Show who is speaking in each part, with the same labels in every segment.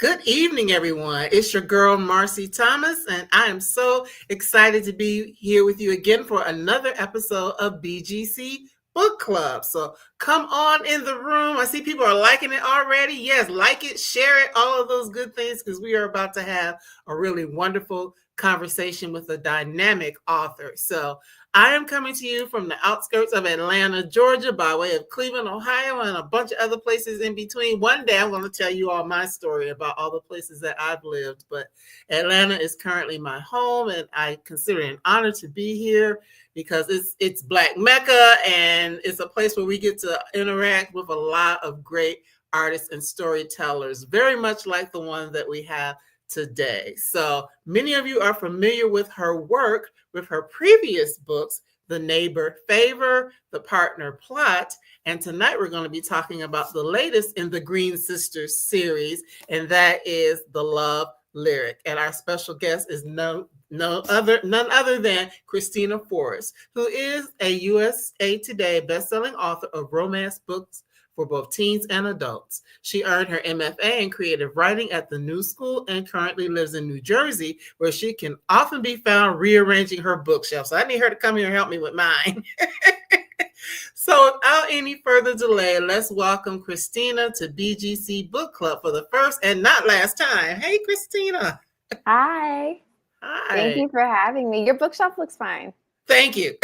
Speaker 1: Good evening, everyone. It's your girl, Marcy Thomas, and I am so excited to be here with you again for another episode of BGC Book Club. So come on in the room. I see people are liking it already. Yes, like it, share it, all of those good things, because we are about to have a really wonderful conversation with a dynamic author. So I am coming to you from the outskirts of Atlanta, Georgia, by way of Cleveland, Ohio, and a bunch of other places in between. One day I'm going to tell you all my story about all the places that I've lived, but Atlanta is currently my home, and I consider it an honor to be here because it's Black Mecca, and it's a place where we get to interact with a lot of great artists and storytellers, very much like the one that we have today. So many of you are familiar with her work, with her previous books, The Neighbor Favor, The Partner Plot, and tonight we're going to be talking about the latest in the Greene Sisters series, and that is The Love Lyric. And our special guest is none other than Kristina Forest, who is a USA Today bestselling author of romance books for both teens and adults. She earned her MFA in creative writing at the New School and currently lives in New Jersey, where she can often be found rearranging her bookshelf. So I need her to come here and help me with mine. So without any further delay, let's welcome Kristina to BGC Book Club for the first and not last time. Hey, Kristina.
Speaker 2: Hi.
Speaker 1: Hi.
Speaker 2: Thank you for having me. Your bookshelf looks fine.
Speaker 1: Thank you.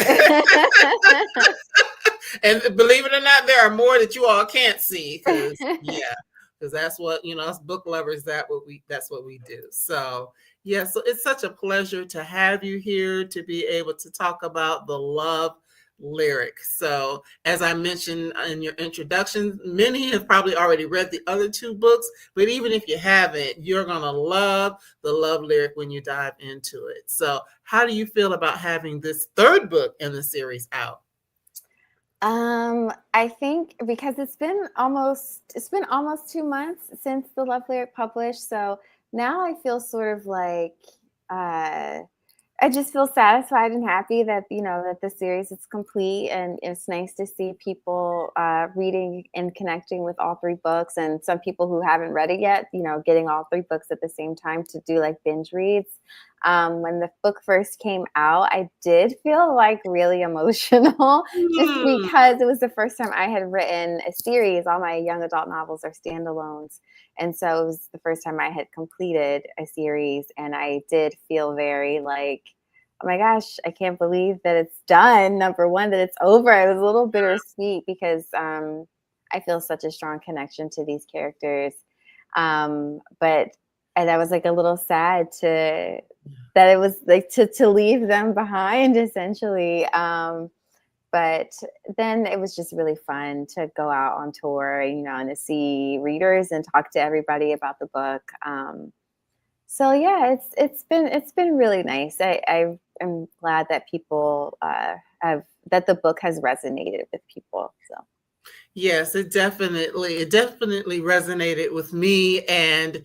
Speaker 1: And believe it or not, there are more that you all can't see because that's what, us book lovers, that's what we do. So yeah, so it's such a pleasure to have you here to be able to talk about The Love Lyric. So as I mentioned in your introduction, many have probably already read the other two books, but even if you haven't, you're going to love The Love Lyric when you dive into it. So how do you feel about having this third book in the series out?
Speaker 2: I think because it's been almost 2 months since The Love Lyric published, so now I feel sort of like I just feel satisfied and happy that that the series is complete, and it's nice to see people reading and connecting with all three books, and some people who haven't read it yet, getting all three books at the same time to do like binge reads. When the book first came out, I did feel like really emotional just because it was the first time I had written a series. All my young adult novels are standalones. And so it was the first time I had completed a series, and I did feel very like, oh my gosh, I can't believe that it's done. Number one, that it's over. It was a little bittersweet because I feel such a strong connection to these characters. But I was like a little sad that it was like to leave them behind essentially. But then it was just really fun to go out on tour, and to see readers and talk to everybody about the book. So yeah, it's been really nice. I am glad that people that the book has resonated with people. So.
Speaker 1: Yes, it definitely resonated with me. And,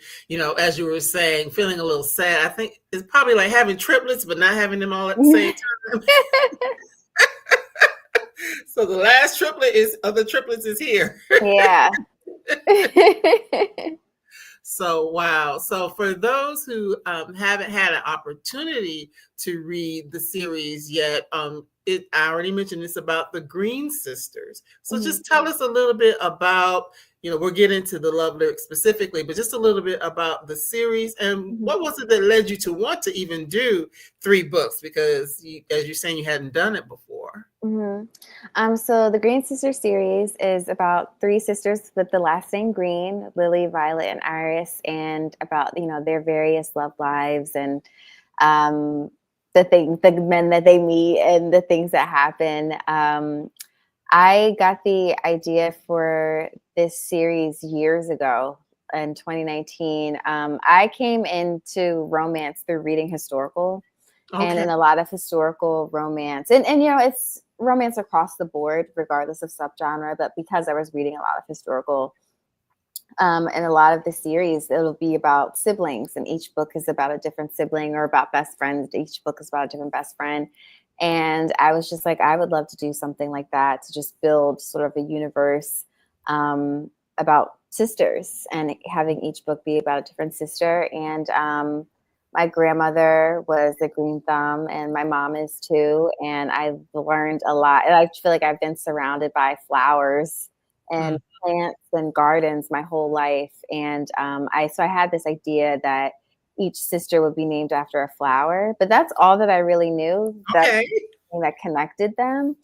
Speaker 1: as you were saying, feeling a little sad. I think it's probably like having triplets, but not having them all at the same time. So the last of the triplets is here.
Speaker 2: Yeah.
Speaker 1: So, wow. So for those who haven't had an opportunity to read the series yet, I already mentioned it's about the Greene sisters. So just tell us a little bit about, we'll get into The Love Lyric specifically, but just a little bit about the series and what was it that led you to want to even do 3 books? Because as you're saying, you hadn't done it before.
Speaker 2: So the Greene Sisters series is about 3 sisters with the last name Greene, Lily, Violet, and Iris, and about, their various love lives and the men that they meet and the things that happen. I got the idea for this series years ago in 2019. I came into romance through reading historical. Okay. And in a lot of historical romance, and it's romance across the board, regardless of subgenre. But because I was reading a lot of historical, and a lot of the series, it'll be about siblings, and each book is about a different sibling, or about best friends. Each book is about a different best friend. And I was just like, I would love to do something like that, to just build sort of a universe about sisters and having each book be about a different sister. And my grandmother was a green thumb, and my mom is too. And I've learned a lot. And I feel like I've been surrounded by flowers and
Speaker 1: Mm.
Speaker 2: plants and gardens my whole life. And I had this idea that each sister would be named after a flower, but that's all that I really knew. That
Speaker 1: Okay.
Speaker 2: that connected them.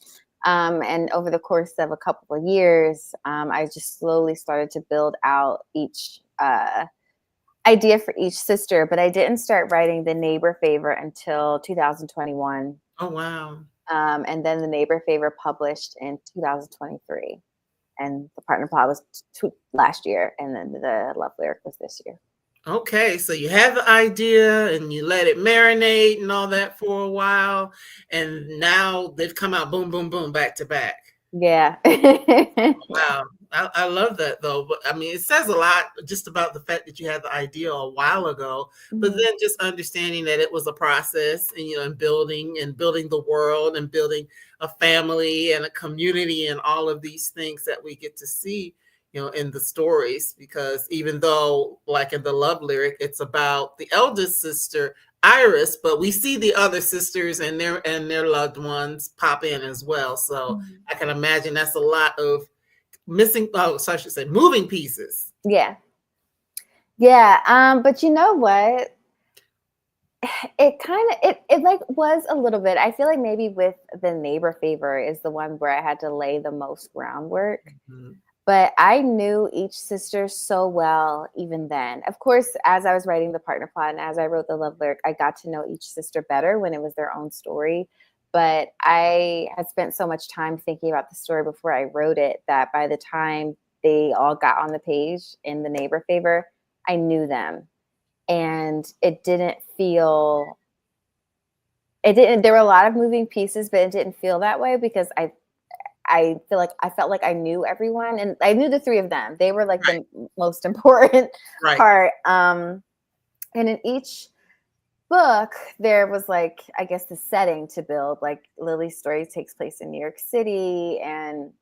Speaker 2: And over the course of a couple of years, I just slowly started to build out each idea for each sister, but I didn't start writing the neighbor favor until 2021.
Speaker 1: Oh, wow.
Speaker 2: And then the neighbor favor published in 2023. And the partner plot was last year, and then the love lyric was this year.
Speaker 1: Okay, so you had the idea and you let it marinate and all that for a while, and now they've come out boom, boom, boom, back to back.
Speaker 2: Yeah.
Speaker 1: Wow. I love that though. But I mean, it says a lot just about the fact that you had the idea a while ago, but
Speaker 2: Mhm.
Speaker 1: then just understanding that it was a process and, and building the world and building a family and a community and all of these things that we get to see, in the stories, because even though like in the love lyric, it's about the eldest sister, Iris, but we see the other sisters and their loved ones pop in as well. So
Speaker 2: Mhm.
Speaker 1: I can imagine that's a lot of missing, oh, so I should say moving pieces.
Speaker 2: Yeah. Yeah. But you know what? It kind of it like was a little bit. I feel like maybe with the neighbor favor is the one where I had to lay the most groundwork.
Speaker 1: Mhm.
Speaker 2: But I knew each sister so well even then. Of course, as I was writing the partner plot and as I wrote the love lyric, I got to know each sister better when it was their own story. But I had spent so much time thinking about the story before I wrote it that by the time they all got on the page in the neighbor favor, I knew them. And it didn't there were a lot of moving pieces, but it didn't feel that way because I felt like I knew everyone, and I knew the three of them. They were like
Speaker 1: Right,
Speaker 2: the most important
Speaker 1: right.
Speaker 2: part. And in each book, there was like, I guess, the setting to build. Like Lily's story takes place in New York City, and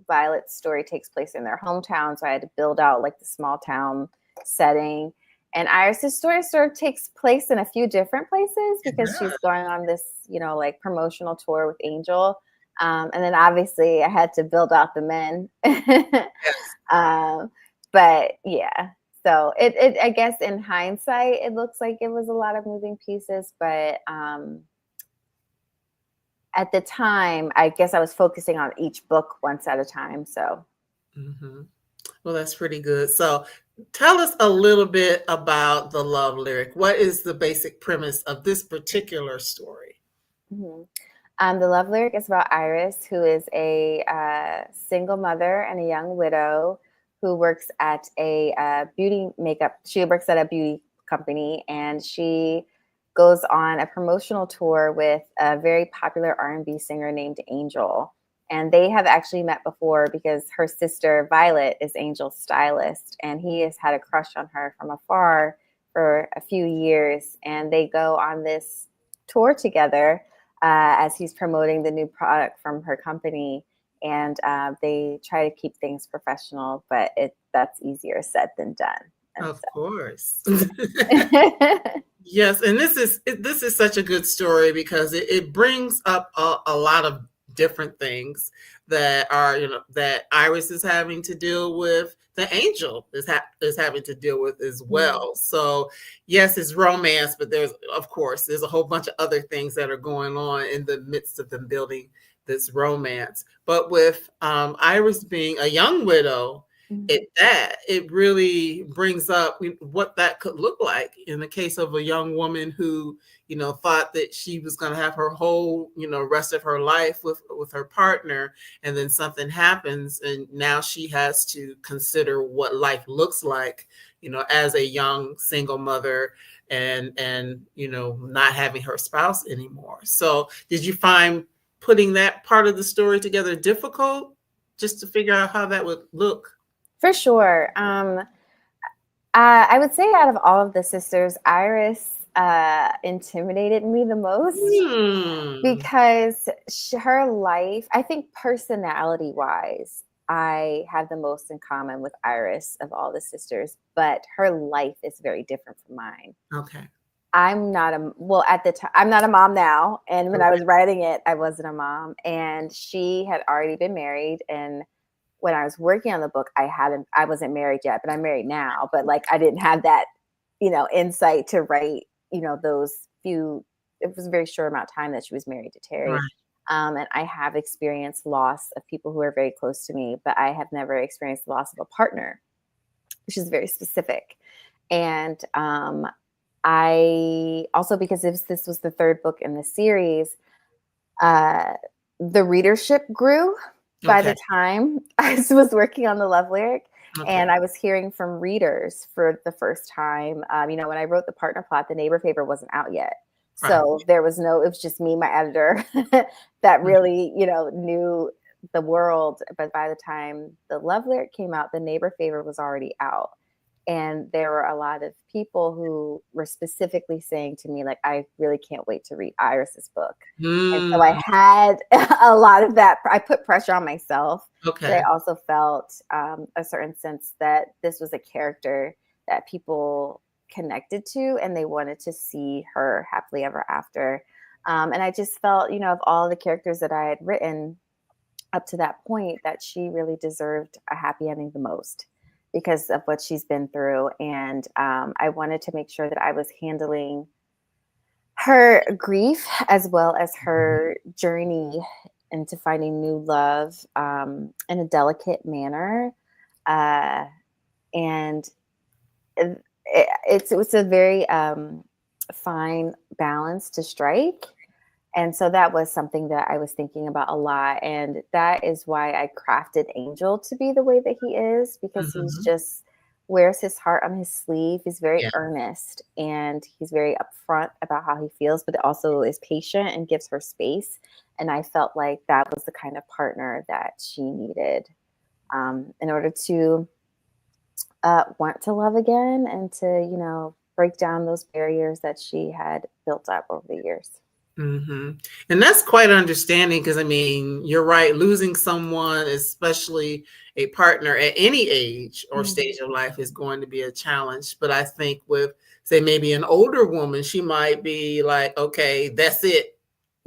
Speaker 2: Violet's story takes place in their hometown. So I had to build out like the small town setting. And Iris's story sort of takes place in a few different places because
Speaker 1: Yeah.
Speaker 2: she's going on this, like promotional tour with Angel. And then obviously I had to build out the men.
Speaker 1: Yes.
Speaker 2: um, but yeah, so I guess in hindsight, it looks like it was a lot of moving pieces, but at the time, I guess I was focusing on each book once at a time. So,
Speaker 1: Mhm. Well, that's pretty good. So tell us a little bit about the love lyric. What is the basic premise of this particular story?
Speaker 2: mhm. The love lyric is about Iris, who is a single mother and a young widow who works at a beauty makeup. She works at a beauty company, and she goes on a promotional tour with a very popular R&B singer named Angel. And they have actually met before because her sister Violet is Angel's stylist, and he has had a crush on her from afar for a few years. And they go on this tour together as he's promoting the new product from her company. And they try to keep things professional, but that's easier said than done. And
Speaker 1: Of course.
Speaker 2: so,
Speaker 1: Yes, and this is such a good story because it brings up a lot of different things that are, that Iris is having to deal with, the angel is having to deal with as
Speaker 2: Mhm.
Speaker 1: well. So yes, it's romance, but there's a whole bunch of other things that are going on in the midst of them building this romance. But with Iris being a young widow,
Speaker 2: Mhm.
Speaker 1: it really brings up what that could look like in the case of a young woman who thought that she was going to have her whole rest of her life with her partner, and then something happens and now she has to consider what life looks like as a young single mother, and not having her spouse anymore. So did you find putting that part of the story together difficult, just to figure out how that would look?
Speaker 2: For sure. I would say out of all of the sisters, Iris intimidated me the most
Speaker 1: Hmm.
Speaker 2: because her life, I think personality wise, I have the most in common with Iris of all the sisters, but her life is very different from mine.
Speaker 1: Okay.
Speaker 2: I'm not a well at the time. I'm not a mom now, and when I
Speaker 1: Okay.
Speaker 2: was writing it, I wasn't a mom, and she had already been married. And when I was working on the book, I wasn't married yet, but I'm married now. But like, I didn't have that, insight to write, those few. It was a very short amount of time that she was married to Terry.
Speaker 1: Right.
Speaker 2: And I have experienced loss of people who are very close to me, but I have never experienced the loss of a partner, which is very specific. And I also, because this was the third book in the series, uh, the readership grew by
Speaker 1: Okay.
Speaker 2: the time I was working on the love lyric.
Speaker 1: Okay.
Speaker 2: And I was hearing from readers for the first time. When I wrote the partner plot, the neighbor favor wasn't out yet.
Speaker 1: Right.
Speaker 2: So it was just me, my editor, that
Speaker 1: Mhm.
Speaker 2: really, knew the world. But by the time the love lyric came out, the neighbor favor was already out. And there were a lot of people who were specifically saying to me, like, I really can't wait to read Iris's book. And so I
Speaker 1: Mm,
Speaker 2: had a lot of that. I put pressure on myself, but I
Speaker 1: okay.
Speaker 2: also felt a certain sense that this was a character that people connected to and they wanted to see her happily ever after. And I just felt, of all the characters that I had written up to that point, that she really deserved a happy ending the most because of what she's been through. And I wanted to make sure that I was handling her grief as well as her journey into finding new love in a delicate manner. Uh, and it was a very fine balance to strike. And so that was something that I was thinking about a lot. And that is why I crafted Angel to be the way that he is, because he's
Speaker 1: Mhm.
Speaker 2: just wears his heart on his sleeve. He's very
Speaker 1: Yeah.
Speaker 2: earnest and he's very upfront about how he feels, but also is patient and gives her space. And I felt like that was the kind of partner that she needed in order to want to love again and to, break down those barriers that she had built up over the years.
Speaker 1: And that's quite understanding because I mean, you're right. Losing someone, especially a partner at any age or
Speaker 2: Mhm.
Speaker 1: stage of life, is going to be a challenge. But I think with, say, maybe an older woman, she might be like, okay, that's it.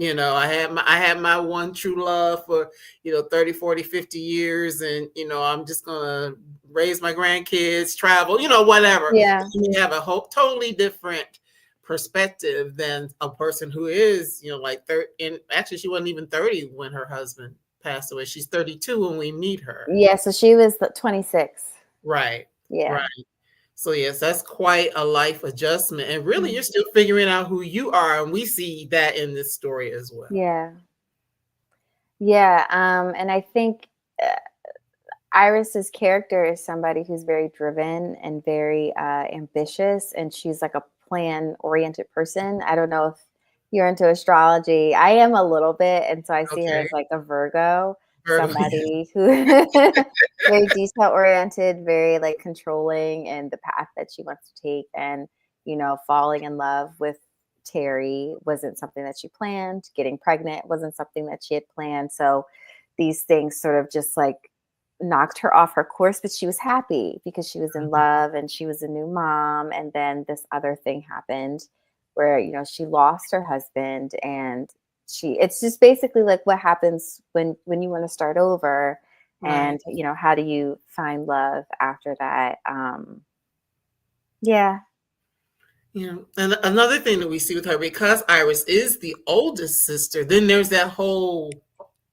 Speaker 1: I had my one true love for, 30, 40, 50 years. And, I'm just going to raise my grandkids, travel, whatever.
Speaker 2: Yeah.
Speaker 1: You have a whole totally different perspective than a person who is, like 30. And actually, she wasn't even 30 when her husband passed away. She's 32 when we meet her.
Speaker 2: Yeah, so she was 26.
Speaker 1: Right.
Speaker 2: Yeah.
Speaker 1: Right. So yes, that's quite a life adjustment. And really, you're
Speaker 2: Mhm.
Speaker 1: still figuring out who you are. And we see that in this story as well.
Speaker 2: Yeah. Yeah, and I think, uh, Iris's character is somebody who's very driven and very, ambitious, and she's like a plan-oriented person. I don't know if you're into astrology. I am a little bit, and so I see her
Speaker 1: Okay.
Speaker 2: as like a Virgo,
Speaker 1: Virgo, yeah.
Speaker 2: somebody who very detail-oriented, very, like, controlling in the path that she wants to take, and, falling in love with Terry wasn't something that she planned. Getting pregnant wasn't something that she had planned, so these things sort of just, like, knocked her off her course, but she was happy because she was in
Speaker 1: Mhm.
Speaker 2: love and she was a new mom. And then this other thing happened where, she lost her husband and it's just basically like what happens when you want to start over
Speaker 1: Right.
Speaker 2: and, how do you find love after that? Yeah.
Speaker 1: Yeah. And another thing that we see with her, because Iris is the oldest sister, then there's that whole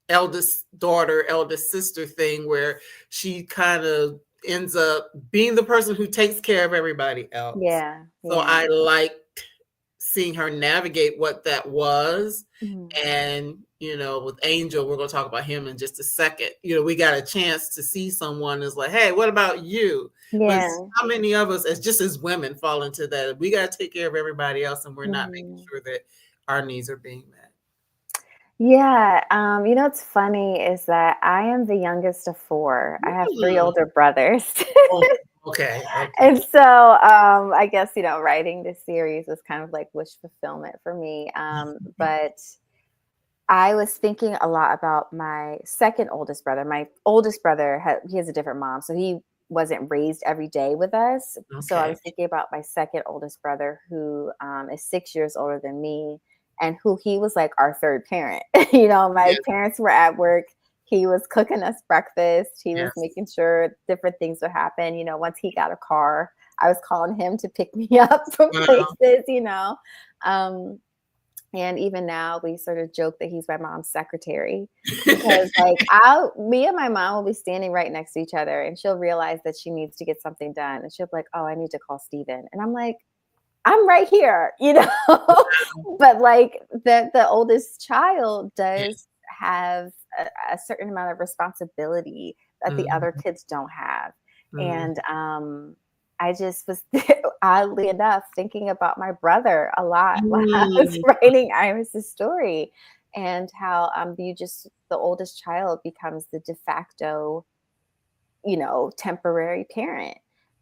Speaker 1: eldest daughter, eldest sister thing where she kind of ends up being the person who takes care of everybody else.
Speaker 2: Yeah.
Speaker 1: So
Speaker 2: Yeah.
Speaker 1: I like seeing her navigate what that was.
Speaker 2: Mhm.
Speaker 1: And, with Angel, we're going to talk about him in just a second. We got a chance to see someone is like, hey, what about you? But
Speaker 2: Yeah.
Speaker 1: how many of us, as women, fall into that? We got to take care of everybody else, and we're not making
Speaker 2: Mhm.
Speaker 1: sure that our needs are being met.
Speaker 2: Yeah, what's funny is that I am the youngest of four. I have three
Speaker 1: Mm.
Speaker 2: older brothers.
Speaker 1: Oh, okay. Okay.
Speaker 2: And so, I guess, writing this series was kind of like wish fulfillment for me. But I was thinking a lot about my second oldest brother. My oldest brother, he has a different mom, so he wasn't raised every day with us. So I
Speaker 1: Okay.
Speaker 2: was thinking about my second oldest brother, who is 6 years older than me, and who he was like our third parent. My
Speaker 1: Yes.
Speaker 2: parents were at work. He was cooking us breakfast. He was
Speaker 1: Yes.
Speaker 2: making sure different things would happen. Once he got a car, I was calling him to pick me up from
Speaker 1: Wow.
Speaker 2: places. Um, and even now, we sort of joke that he's my mom's secretary because, like, me and my mom will be standing right next to each other, and she'll realize that she needs to get something done, and she'll be like, "Oh, I need to call Steven," and I'm like, "I'm right here." But like the oldest child does
Speaker 1: Yes.
Speaker 2: have a certain amount of responsibility that the other
Speaker 1: Mhm.
Speaker 2: kids don't have, and
Speaker 1: Mhm.
Speaker 2: I just was oddly enough thinking about my brother a lot while I was
Speaker 1: Mm.
Speaker 2: writing Iris's story, and how the oldest child becomes the de facto, temporary parent.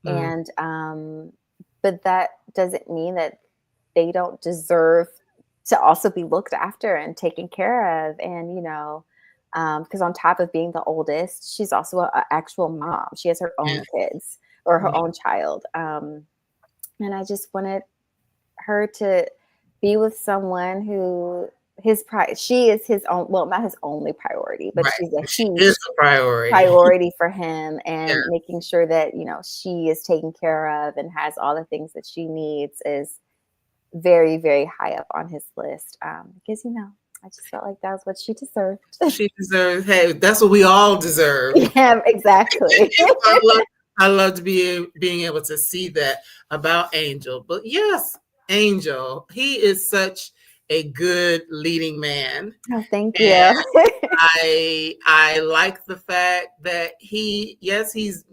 Speaker 1: Mm.
Speaker 2: And but that doesn't mean that they don't deserve to also be looked after and taken care of. And because on top of being the oldest, she's also an actual mom. She has her own
Speaker 1: Yes.
Speaker 2: kids, or her
Speaker 1: Yeah.
Speaker 2: own child. And I just wanted her to be with someone who she is his own, well, not his only priority, but
Speaker 1: Right.
Speaker 2: she's a
Speaker 1: She
Speaker 2: huge
Speaker 1: is a priority.
Speaker 2: priority for him,
Speaker 1: Yeah.
Speaker 2: and making sure that she is taken care of and has all the things that she needs is very, very high up on his list, because I just felt like that was what she deserved.
Speaker 1: She deserves, hey, that's what we all deserve.
Speaker 2: Yeah, exactly.
Speaker 1: I love to be being able to see that about Angel. But yes, Angel, he is such a good leading man.
Speaker 2: Oh, thank
Speaker 1: And
Speaker 2: you.
Speaker 1: I like the fact that yes, he's,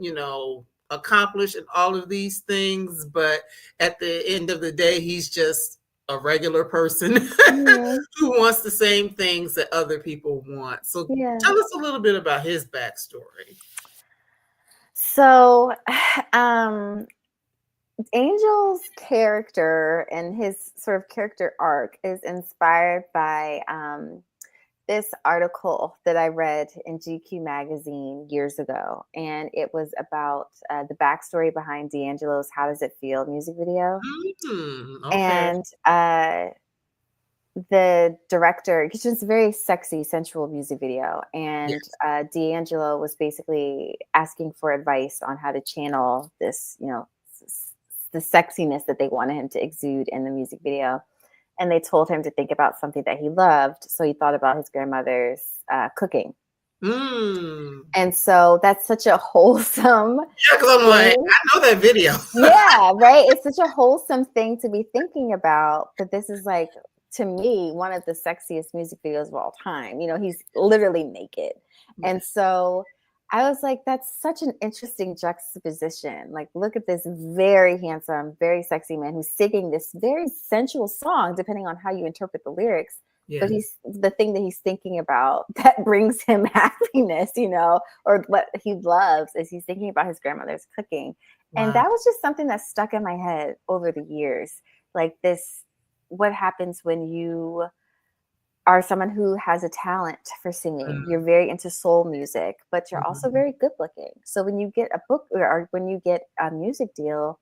Speaker 1: accomplished in all of these things, but at the end of the day, he's just a regular person
Speaker 2: Mhm.
Speaker 1: who wants the same things that other people want. So
Speaker 2: Yeah.
Speaker 1: tell us a little bit about his backstory.
Speaker 2: So, um, Angel's character and his sort of character arc is inspired by this article that I read in GQ magazine years ago, and it was about the backstory behind D'Angelo's "How Does It Feel" music video.
Speaker 1: Okay.
Speaker 2: And the director, it's just a very sexy, sensual music video, and
Speaker 1: Yes.
Speaker 2: D'Angelo was basically asking for advice on how to channel this, the sexiness that they wanted him to exude in the music video. And they told him to think about something that he loved. So he thought about his grandmother's cooking.
Speaker 1: Mm.
Speaker 2: And so that's such a wholesome
Speaker 1: Yeah, because I'm like,
Speaker 2: thing.
Speaker 1: I know that video.
Speaker 2: Yeah, right. It's such a wholesome thing to be thinking about. But this is like, to me, one of the sexiest music videos of all time. He's literally naked. And
Speaker 1: Yes.
Speaker 2: so I was like, that's such an interesting juxtaposition. Like, look at this very handsome, very sexy man who's singing this very sensual song, depending on how you interpret the lyrics. But
Speaker 1: Yes.
Speaker 2: he's the thing that he's thinking about that brings him happiness, or what he loves is he's thinking about his grandmother's cooking. And
Speaker 1: Wow.
Speaker 2: that was just something that stuck in my head over the years. Like this, what happens when you are someone who has a talent for singing? You're very into soul music, but you're also
Speaker 1: Mhm.
Speaker 2: very good looking. So when you get a book, or when you get a music deal,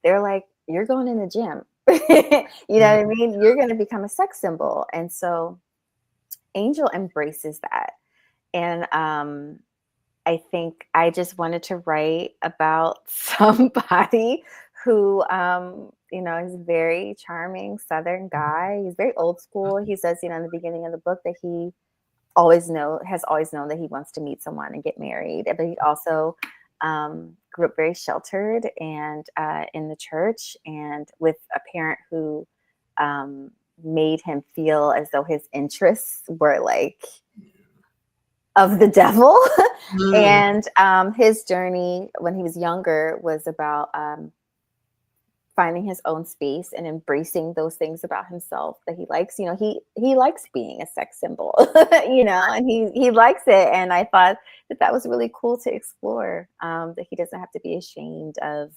Speaker 2: they're like, you're going in the gym. You know what I
Speaker 1: Mhm.
Speaker 2: mean? You're going to become a sex symbol. And so Angel embraces that. And I think I just wanted to write about somebody who, is a very charming Southern guy. He's very old school. He says, in the beginning of the book, that he has always known that he wants to meet someone and get married. But he also grew up very sheltered and in the church, and with a parent who made him feel as though his interests were like of the devil.
Speaker 1: Mm.
Speaker 2: And his journey when he was younger was about finding his own space and embracing those things about himself that he likes. He likes being a sex symbol, and he likes it. And I thought that was really cool to explore, that he doesn't have to be ashamed of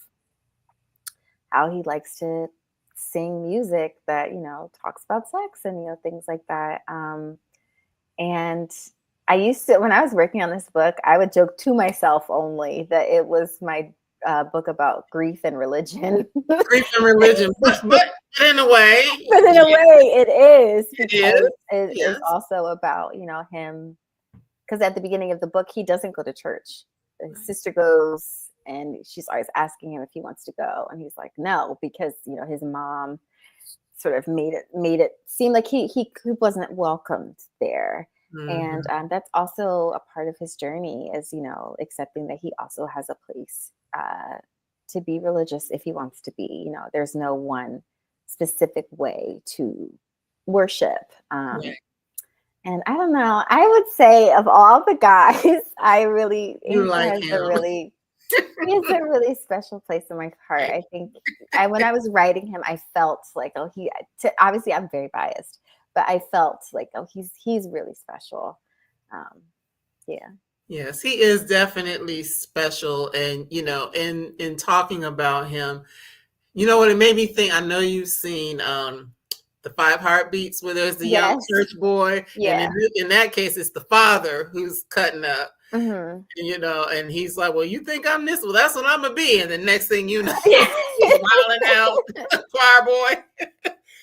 Speaker 2: how he likes to sing music that talks about sex and things like that. And I used to, when I was working on this book, I would joke to myself only that it was my book about grief and religion.
Speaker 1: Grief and religion, but in a way,
Speaker 2: But in a way, it is,
Speaker 1: it
Speaker 2: because
Speaker 1: is.
Speaker 2: it is
Speaker 1: Yes.
Speaker 2: also about, him. Because at the beginning of the book, he doesn't go to church. His sister goes, and she's always asking him if he wants to go, and he's like, no, because his mom sort of made it seem like he wasn't welcomed there. And
Speaker 1: Mm-hmm.
Speaker 2: that's also a part of his journey, is accepting that he also has a place to be religious if he wants to be. There's no one specific way to worship.
Speaker 1: Yeah.
Speaker 2: And I don't know, I would say of all the guys,
Speaker 1: You
Speaker 2: Angel
Speaker 1: like
Speaker 2: has
Speaker 1: him.
Speaker 2: he has a really special place in my heart. I think when I was writing him, I felt like, oh, obviously I'm very biased, but I felt like, oh, he's really special. Yeah.
Speaker 1: Yes, he is definitely special. And, in talking about him, you know what it made me think? I know you've seen the Five Heartbeats, where there's the young
Speaker 2: Yes.
Speaker 1: church boy, and
Speaker 2: Yeah.
Speaker 1: in that case, it's the father who's cutting up.
Speaker 2: Mm-hmm.
Speaker 1: And he's like, "Well, you think I'm this? Well, that's what I'm gonna be." And the next thing you know, he's wilding out, choir boy.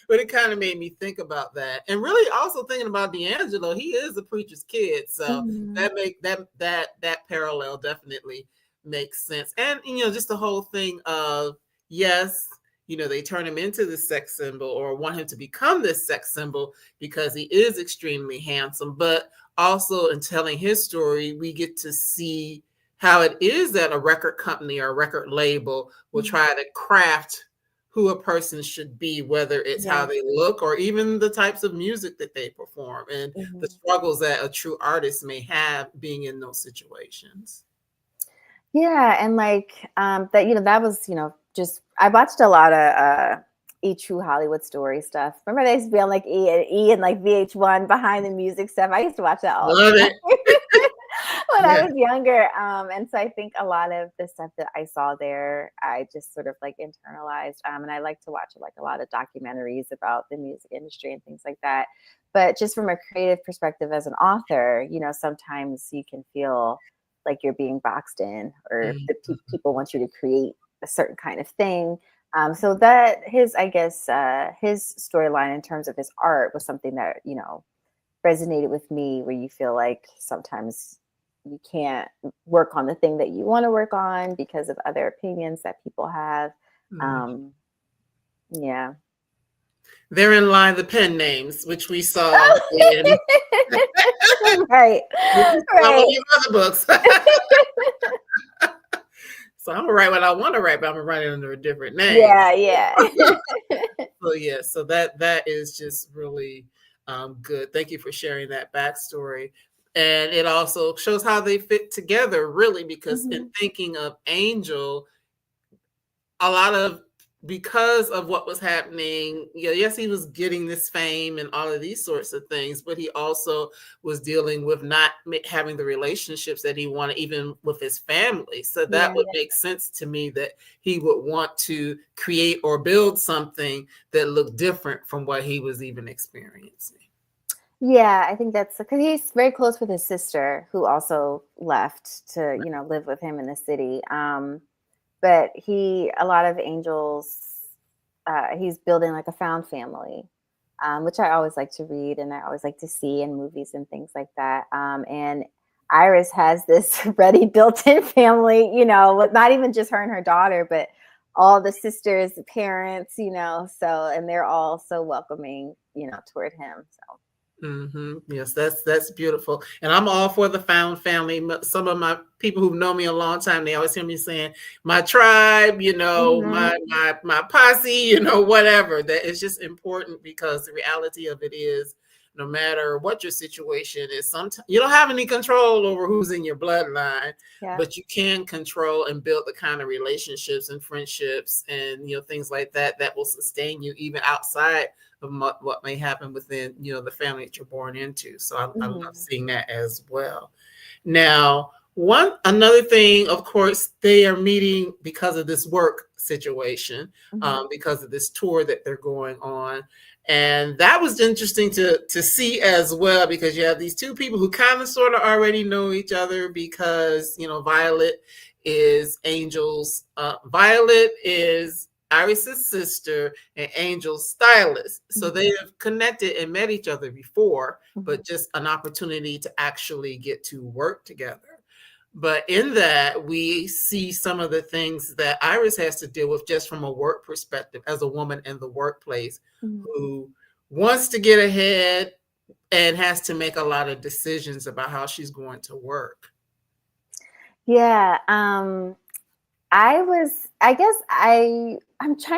Speaker 1: But it kind of made me think about that, and really also thinking about D'Angelo. He is a preacher's kid, so
Speaker 2: Mm-hmm.
Speaker 1: that parallel definitely makes sense. And just the whole thing of, yes, they turn him into this sex symbol, or want him to become this sex symbol because he is extremely handsome. But also, in telling his story, we get to see how it is that a record company or a record label will try to craft who a person should be, whether it's how
Speaker 2: Yes.
Speaker 1: they look or even the types of music that they perform, and
Speaker 2: Mm-hmm.
Speaker 1: the struggles that a true artist may have being in those situations.
Speaker 2: Yeah, and that was, just I watched a lot of True Hollywood Story stuff. Remember they used to be on like E and like VH1 behind the music stuff. I used to watch that all the
Speaker 1: Love
Speaker 2: time
Speaker 1: it.
Speaker 2: when I
Speaker 1: Yeah.
Speaker 2: was younger. And so I think a lot of the stuff that I saw there, I just sort of like internalized. And I like to watch like a lot of documentaries about the music industry and things like that. But just from a creative perspective as an author, sometimes you can feel like you're being boxed in, or
Speaker 1: Mhm.
Speaker 2: the people want you to create a certain kind of thing. So that his storyline in terms of his art was something that resonated with me, where you feel like sometimes you can't work on the thing that you want to work on because of other opinions that people have.
Speaker 1: Mhm.
Speaker 2: Yeah.
Speaker 1: Therein lie the pen names, which we saw in
Speaker 2: Right.
Speaker 1: some of
Speaker 2: Right.
Speaker 1: these other books. So I'm gonna write what I want to write, but I'm gonna write it under a different name.
Speaker 2: Yeah. Yeah.
Speaker 1: So yeah, so that is just really good. Thank you for sharing that backstory. And it also shows how they fit together, really, because in
Speaker 2: Mhm.
Speaker 1: thinking of Angel, a lot of, because of what was happening, yes, he was getting this fame and all of these sorts of things, but he also was dealing with not having the relationships that he wanted, even with his family. So that
Speaker 2: Yeah.
Speaker 1: would make sense to me, that he would want to create or build something that looked different from what he was even experiencing.
Speaker 2: Yeah, I think that's because he's very close with his sister, who also left to, live with him in the city. But a lot of Angels, he's building like a found family, which I always like to read and I always like to see in movies and things like that. And Iris has this ready built-in family, with not even just her and her daughter, but all the sisters, the parents, and they're all so welcoming, toward him. So.
Speaker 1: Yes, that's beautiful, and I'm all for the found family. Some of my people who've known me a long time, they always hear me saying, "My tribe,"
Speaker 2: Mhm.
Speaker 1: my posse, whatever. That is just important, because the reality of it is, no matter what your situation is, sometimes you don't have any control over who's in your bloodline,
Speaker 2: Yeah.
Speaker 1: but you can control and build the kind of relationships and friendships and things like that will sustain you even outside of what may happen within the family that you're born into. So I love
Speaker 2: Mhm.
Speaker 1: seeing that as well. Now, another thing, of course, they are meeting because of this work situation,
Speaker 2: Mhm.
Speaker 1: because of this tour that they're going on. And that was interesting to see as well, because you have these two people who kind of sort of already know each other, because, Violet is Violet is Iris's sister and Angel's stylist. So they have connected and met each other before, but just an opportunity to actually get to work together. But in that, we see some of the things that Iris has to deal with just from a work perspective as a woman in the workplace, who wants to get ahead and has to make a lot of decisions about how she's going to work.
Speaker 2: Yeah. I'm trying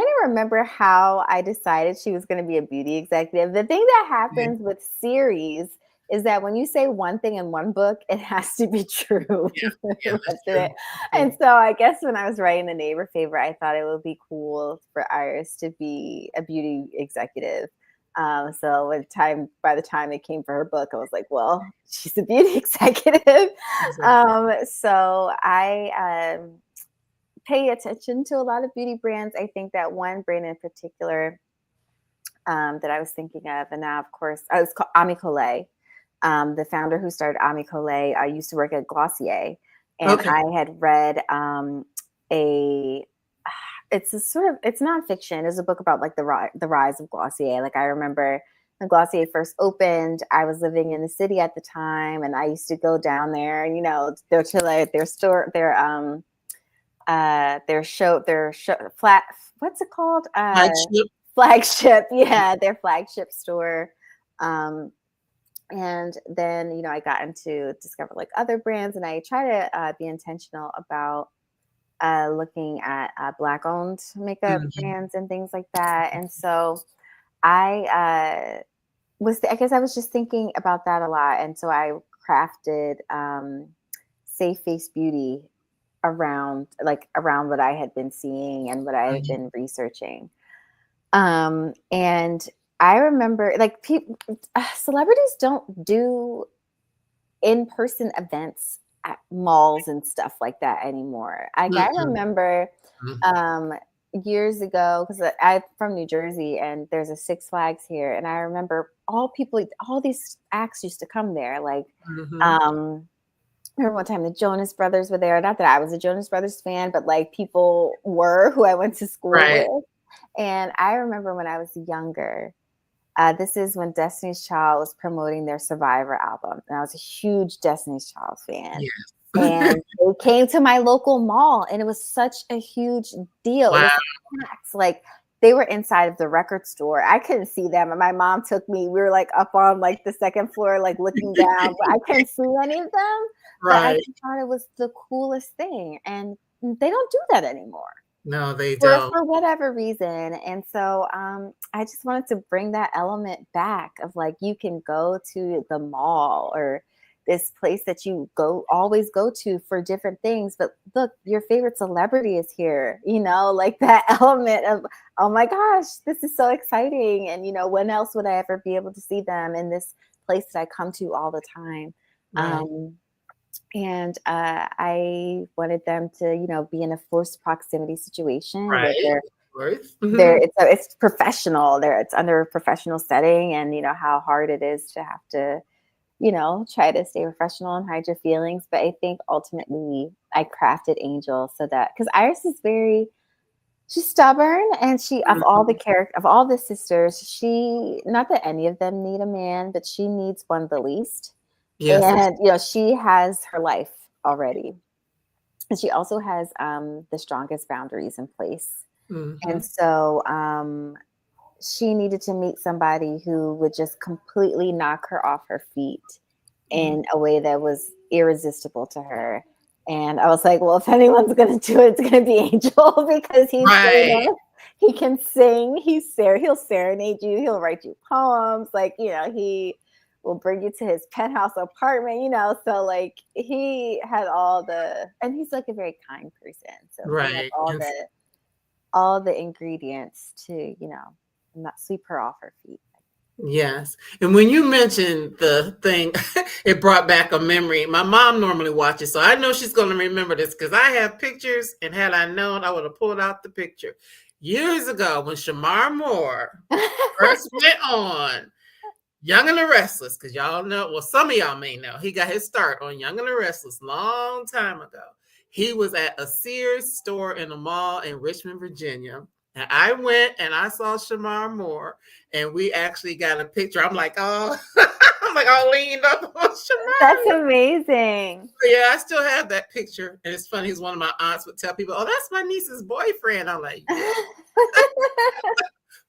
Speaker 2: to remember how I decided she was going to be a beauty executive. The thing that happens with series is that when you say one thing in one book, it has to be true.
Speaker 1: That's true.
Speaker 2: And so I guess when I was writing The Neighbor Favor, I thought it would be cool for Iris to be a beauty executive. So by the time it came for her book, I was like, well, she's a beauty executive. So I pay attention to a lot of beauty brands. I think that one brand in particular that I was thinking of, and now, of course, it's called Ami Collet. The founder who started Ami Collet, I used to work at Glossier, and I had read it's nonfiction. It's a book about like the rise of Glossier. Like I remember when Glossier first opened, I was living in the city at the time, and I used to go down there, and their store, their flat, what's it called? Flagship. Yeah, their flagship store. And then, I got into discover like other brands, and I try to be intentional about looking at Black owned makeup brands and things like that. And so I guess I was just thinking about that a lot. And so I crafted Safe Face Beauty around what I had been seeing and what I had been researching. And I remember like celebrities don't do in-person events at malls and stuff like that anymore. I remember years ago, because I'm from New Jersey and there's a Six Flags here, and I remember all these acts used to come there. Like remember one time the Jonas Brothers were there. Not that I was a Jonas Brothers fan, but like people were who I went to school with. And I remember when I was younger, this is when Destiny's Child was promoting their Survivor album. And I was a huge Destiny's Child fan. And they came to my local mall, and it was such a huge deal. It was packed. Like they were inside of the record store. I couldn't see them. And my mom took me. We were like up on like the second floor, like looking down, but I couldn't see any of them. But I thought it was the coolest thing. And they don't do that anymore.
Speaker 1: No, they don't.
Speaker 2: For whatever reason. And so I just wanted to bring that element back of like, you can go to the mall or this place that you always go to for different things. But look, your favorite celebrity is here, like that element of, oh my gosh, this is so exciting. And, when else would I ever be able to see them in this place that I come to all the time? And I wanted them to, be in a forced proximity situation where it's professional. It's under a professional setting, and how hard it is to have to, try to stay professional and hide your feelings. But I think ultimately I crafted Angel so that, because Iris is she's stubborn, and of all the sisters, not that any of them need a man, but she needs one the least. And she has her life already, and she also has the strongest boundaries in place. And so she needed to meet somebody who would just completely knock her off her feet in a way that was irresistible to her. And I was like, well, if anyone's going to do it, it's going to be Angel, because he's famous. He can sing. He'll serenade you. He'll write you poems. Like, he will bring you to his penthouse apartment, so like he had and he's like a very kind person. So he had all the ingredients to, not sweep her off her feet.
Speaker 1: Yes. And when you mentioned the thing, it brought back a memory. My mom normally watches, so I know she's going to remember this, because I have pictures, and had I known, I would have pulled out the picture. years ago when Shamar Moore first went on Young and the Restless, because y'all know, well, some of y'all may know, he got his start on Young and the Restless long time ago. He was at a Sears store in a mall in Richmond, Virginia. And I went and I saw Shamar Moore, and we actually got a picture. I'm like, oh, I'm like all leaned up on Shamar.
Speaker 2: That's amazing.
Speaker 1: Yeah, I still have that picture. And it's funny, he's one of my aunts would tell people, oh, that's my niece's boyfriend. I'm like, yeah.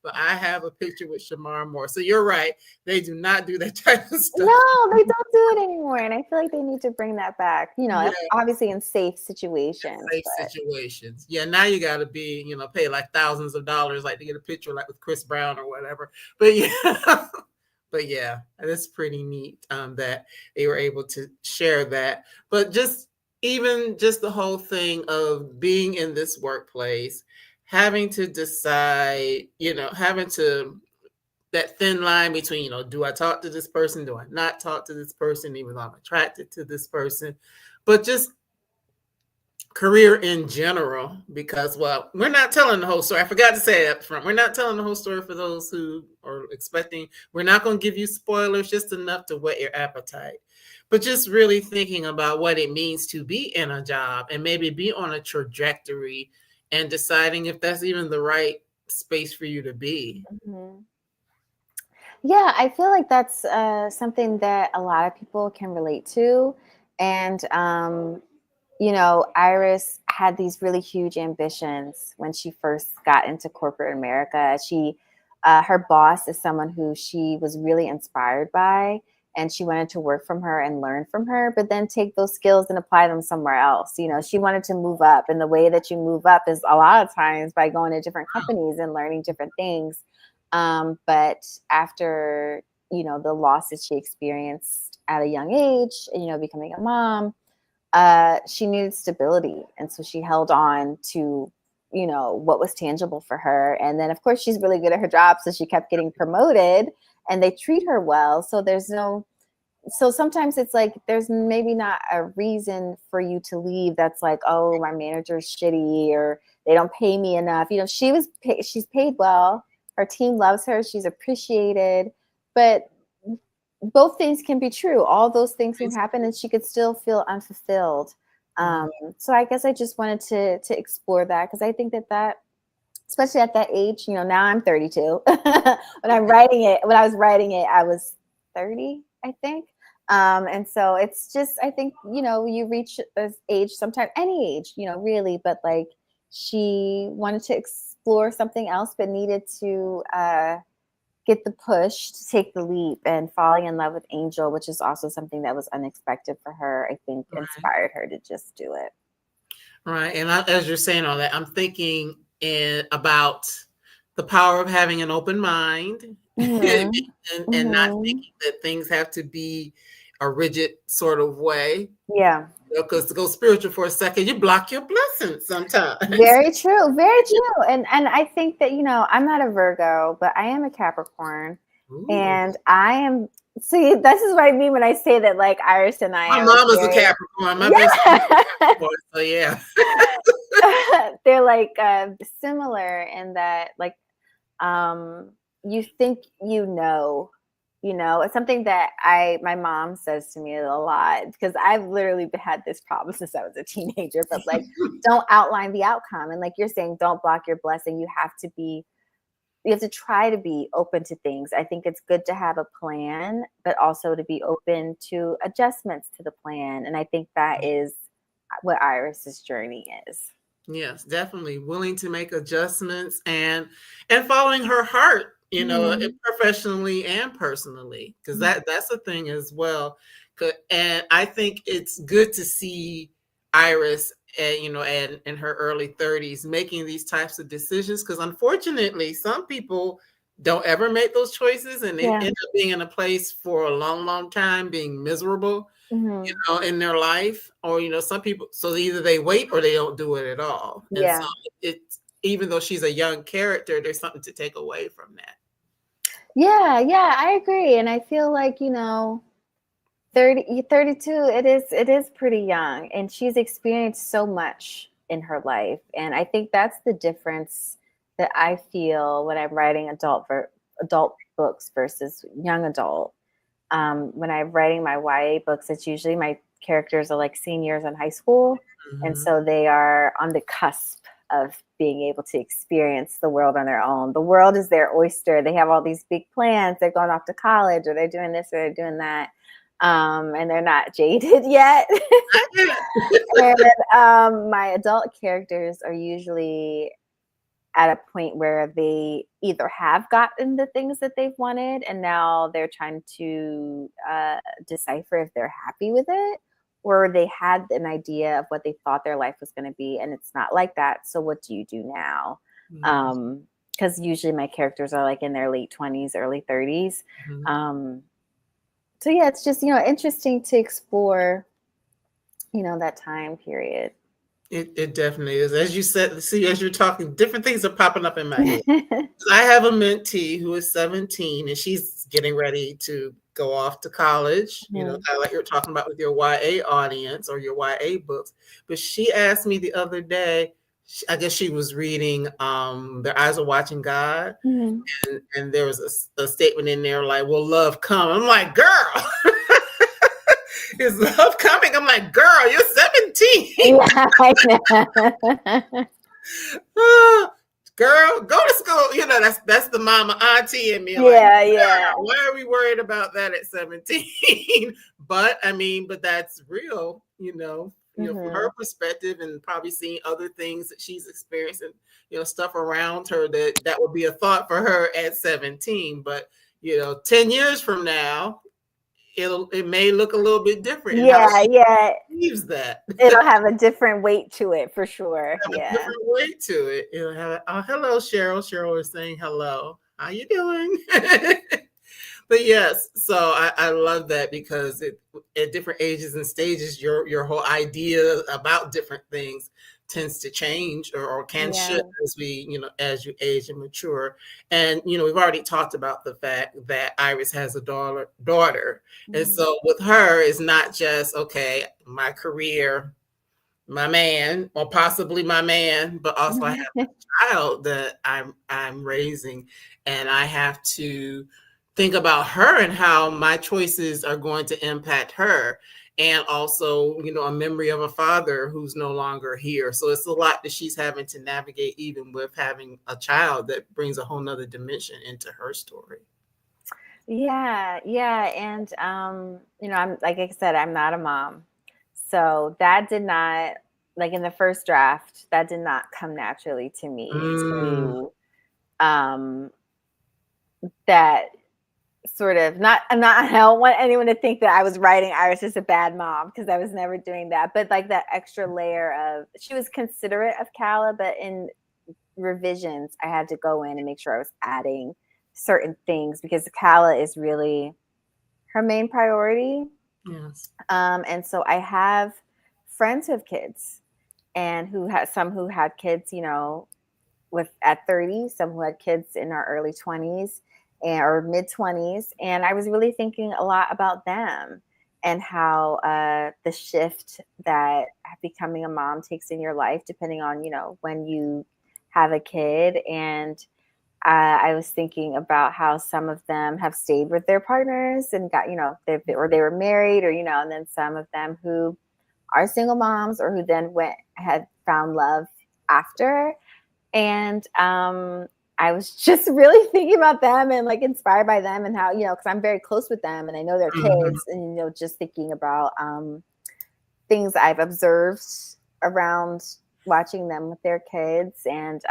Speaker 1: But I have a picture with Shamar Moore. So you're right. They do not do that type of stuff.
Speaker 2: No, they don't do it anymore. And I feel like they need to bring that back,
Speaker 1: Yeah.
Speaker 2: obviously in safe situations.
Speaker 1: Situations. Yeah, now you got to be, pay like thousands of dollars, like to get a picture like with Chris Brown or whatever. But yeah. But yeah, that's pretty neat that they were able to share that. But just the whole thing of being in this workplace, having to decide, that thin line between, do I talk to this person? Do I not talk to this person, even though I'm attracted to this person? But just career in general, because, well, we're not telling the whole story. I forgot to say up front, we're not telling the whole story for those who are expecting. We're not going to give you spoilers, just enough to whet your appetite. But just really thinking about what it means to be in a job and maybe be on a trajectory and deciding if that's even the right space for you to be.
Speaker 2: Mm-hmm. Yeah, I feel like that's something that a lot of people can relate to. And, Iris had these really huge ambitions when she first got into corporate America. Her boss is someone who she was really inspired by, and she wanted to work from her and learn from her, but then take those skills and apply them somewhere else. She wanted to move up, and the way that you move up is a lot of times by going to different companies and learning different things. But after, the loss that she experienced at a young age, becoming a mom, she needed stability. And so she held on to, what was tangible for her. And then, of course, she's really good at her job. So she kept getting promoted and they treat her well. So so sometimes it's like, there's maybe not a reason for you to leave. That's like, oh, my manager's shitty or they don't pay me enough. She's paid well. Her team loves her. She's appreciated. But both things can be true. All those things can happen and she could still feel unfulfilled. So I guess I just wanted to explore that, because I think that especially at that age, now I'm 32. When I was writing it, I was 30, I think. And so it's just, I think, you reach this age, sometimes any age, really, but like she wanted to explore something else, but needed to get the push to take the leap, and falling in love with Angel, which is also something that was unexpected for her, I think inspired her to just do it.
Speaker 1: Right. And as you're saying all that, I'm thinking about the power of having an open mind, mm-hmm. and not thinking that things have to be a rigid sort of way.
Speaker 2: Yeah.
Speaker 1: Because to go spiritual for a second, you block your blessings sometimes.
Speaker 2: Very true. Very true. And I think that, I'm not a Virgo, but I am a Capricorn. Ooh. And I am, see, this is what I mean when I say that, like, Iris and I
Speaker 1: My mom is a Capricorn. My best friend, so yeah.
Speaker 2: They're like similar in that, like, you think it's something that my mom says to me a lot, because I've literally had this problem since I was a teenager, but like, don't outline the outcome. And like you're saying, don't block your blessing. You have to try to be open to things. I think it's good to have a plan, but also to be open to adjustments to the plan. And I think that is what Iris's journey is.
Speaker 1: Yes, definitely willing to make adjustments and following her heart, professionally and personally, because that's a thing as well. And I think it's good to see Iris, and in her early 30s making these types of decisions, because unfortunately, some people don't ever make those choices, and they end up being in a place for a long, long time, being miserable. Mm-hmm. In their life, or, some people, so either they wait or they don't do it at all. And so it's, even though she's a young character, there's something to take away from that.
Speaker 2: Yeah, I agree. And I feel like, 32, it is pretty young, and she's experienced so much in her life. And I think that's the difference that I feel when I'm writing adult books versus young adult. When I'm writing my YA books, it's usually my characters are like seniors in high school. And so they are on the cusp of being able to experience the world on their own. The world is their oyster. They have all these big plans. They're going off to college, or they're doing this, or they're doing that. And they're not jaded yet. And my adult characters are usually at a point where they either have gotten the things that they've wanted and now they're trying to decipher if they're happy with it, or they had an idea of what they thought their life was going to be and it's not like that. So what do you do now? Because usually my characters are like in their late 20s, early 30s. So yeah, it's just, interesting to explore, that time period.
Speaker 1: It definitely is. As you said, as you're talking, different things are popping up in my head. I have a mentee who is 17 and she's getting ready to go off to college, kind of like you're talking about with your YA audience or your YA books. But she asked me the other day, I guess she was reading Their Eyes Are Watching God. And there was a statement in there like, will love come? I'm like, girl. Is love coming? I'm like, girl, you're 17.
Speaker 2: Yeah, I know.
Speaker 1: Girl, go to school. That's the mama auntie in me.
Speaker 2: Yeah, like, yeah.
Speaker 1: Why are we worried about that at 17? But that's real, from her perspective, and probably seeing other things that she's experiencing, stuff around her that would be a thought for her at 17. But 10 years from now, it may look a little bit different.
Speaker 2: Yeah.
Speaker 1: Believes that
Speaker 2: it'll have a different weight to it for sure.
Speaker 1: Yeah, a different weight to it. It'll have hello, Cheryl. Cheryl is saying hello. How you doing? But yes, so I love that because at different ages and stages, your whole idea about different things tends to change or can shift as as you age and mature. And we've already talked about the fact that Iris has a daughter. And so with her, it's not just my career, my man, or possibly my man, but also I have a child that I'm raising, and I have to think about her and how my choices are going to impact her. And also, a memory of a father who's no longer here. So it's a lot that she's having to navigate, even with having a child that brings a whole nother dimension into her story.
Speaker 2: Yeah. And, I'm, like I said, I'm not a mom. So that did not, like in the first draft, that did not come naturally to me to, that sort of I don't want anyone to think that I was writing Iris as a bad mom, because I was never doing that. But like that extra layer of, she was considerate of Calla, but in revisions, I had to go in and make sure I was adding certain things because Calla is really her main priority.
Speaker 1: Yes.
Speaker 2: And so I have friends who have kids and some who had kids, at 30, some who had kids in our early 20s or mid 20s. And I was really thinking a lot about them and how the shift that becoming a mom takes in your life, depending on, when you have a kid. And I was thinking about how some of them have stayed with their partners and got, they were married, or, and then some of them who are single moms or who then had found love after. And I was just really thinking about them and like inspired by them and how, because I'm very close with them and I know their kids, and, just thinking about things I've observed around watching them with their kids. And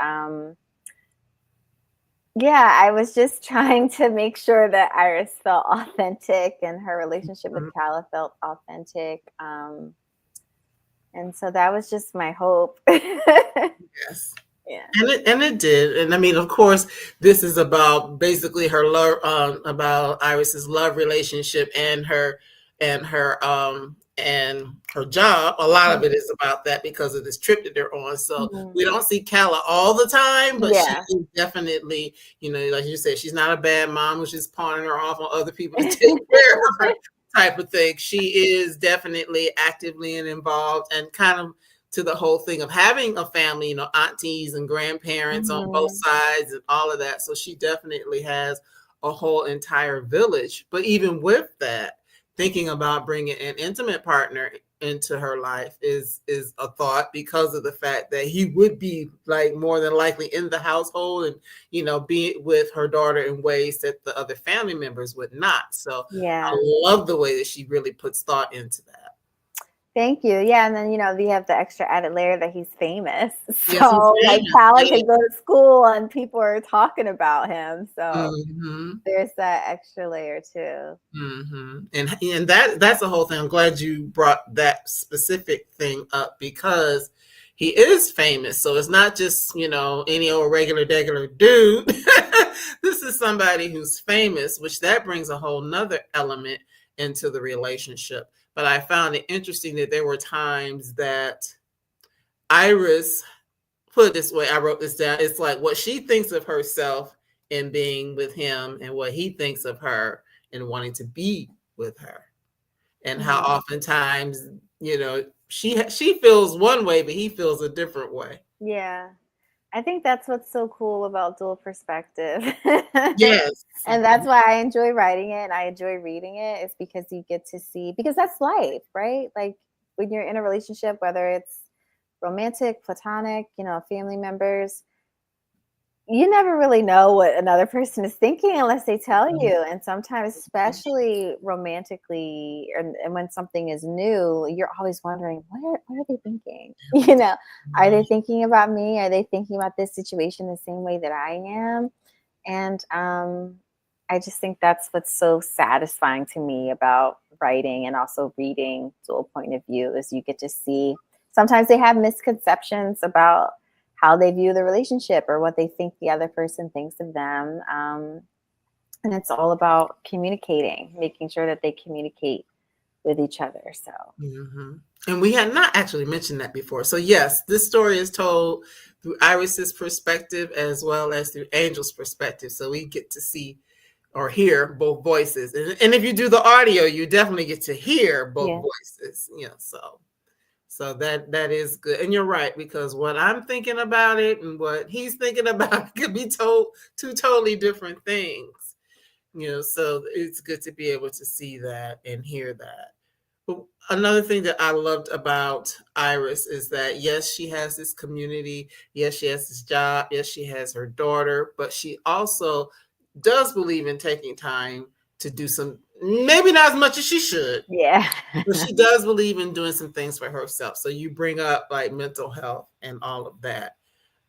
Speaker 2: I was just trying to make sure that Iris felt authentic and her relationship with Calla felt authentic. And so that was just my hope.
Speaker 1: Yes. Yeah. And it did. And I mean, of course, this is about basically her love, about Iris's love relationship and her job. A lot of it is about that because of this trip that they're on. So we don't see Calla all the time, but she is definitely, like you said, she's not a bad mom who's just pawning her off on other people to take care of her type of thing. She is definitely actively and involved and kind of to the whole thing of having a family, aunties and grandparents on both sides and all of that. So she definitely has a whole entire village. But even with that, thinking about bringing an intimate partner into her life is a thought, because of the fact that he would be like more than likely in the household and be with her daughter in ways that the other family members would not. So I love the way that she really puts thought into that.
Speaker 2: Thank you. Yeah, and then we have the extra added layer that he's famous.
Speaker 1: Yes,
Speaker 2: So
Speaker 1: he's
Speaker 2: like
Speaker 1: famous.
Speaker 2: Calla
Speaker 1: Yeah.
Speaker 2: can go to school and people are talking about him. So
Speaker 1: Mm-hmm.
Speaker 2: there's that extra layer too.
Speaker 1: Mm-hmm. And that's the whole thing. I'm glad you brought that specific thing up, because he is famous. So it's not just, any old regular dude. This is somebody who's famous, which that brings a whole nother element into the relationship. But I found it interesting that there were times that Iris, put it this way, I wrote this down. It's like what she thinks of herself in being with him and what he thinks of her and wanting to be with her. And how oftentimes, she feels one way, but he feels a different way.
Speaker 2: Yeah. I think that's what's so cool about dual perspective.
Speaker 1: Yes.
Speaker 2: And that's why I enjoy writing it and I enjoy reading it. It's because you get to see, because that's life, right? Like when you're in a relationship, whether it's romantic, platonic, family members, you never really know what another person is thinking unless they tell you. And sometimes, especially romantically, and when something is new, you're always wondering, what are they thinking? Are they thinking about me? Are they thinking about this situation the same way that I am? And I just think that's what's so satisfying to me about writing and also reading dual point of view, is you get to see sometimes they have misconceptions about how they view the relationship or what they think the other person thinks of them. And it's all about communicating, making sure that they communicate with each other. So,
Speaker 1: and we had not actually mentioned that before. So yes, this story is told through Iris's perspective as well as through Angel's perspective. So we get to see or hear both voices. And if you do the audio, you definitely get to hear both voices. So that is good. And you're right, because what I'm thinking about it and what he's thinking about it could be told two totally different things. So it's good to be able to see that and hear that. But another thing that I loved about Iris is that, yes, she has this community. Yes, she has this job. Yes, she has her daughter, but she also does believe in taking time to do some, maybe not as much as she should.
Speaker 2: Yeah.
Speaker 1: But she does believe in doing some things for herself. So you bring up like mental health and all of that.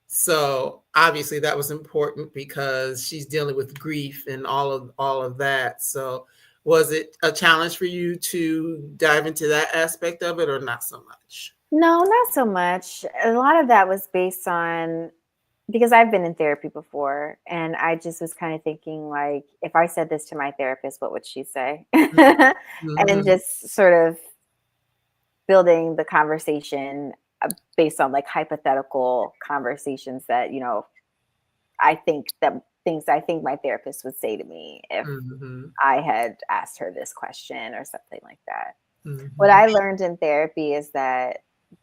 Speaker 1: So obviously that was important because she's dealing with grief and all of that. So was it a challenge for you to dive into that aspect of it, or not so much?
Speaker 2: No, not so much. A lot of that was based on, because I've been in therapy before, and I just was kind of thinking, like, if I said this to my therapist, what would she say? And just sort of building the conversation based on like hypothetical conversations that, I think that things I think my therapist would say to me if I had asked her this question or something like that. What I learned in therapy is that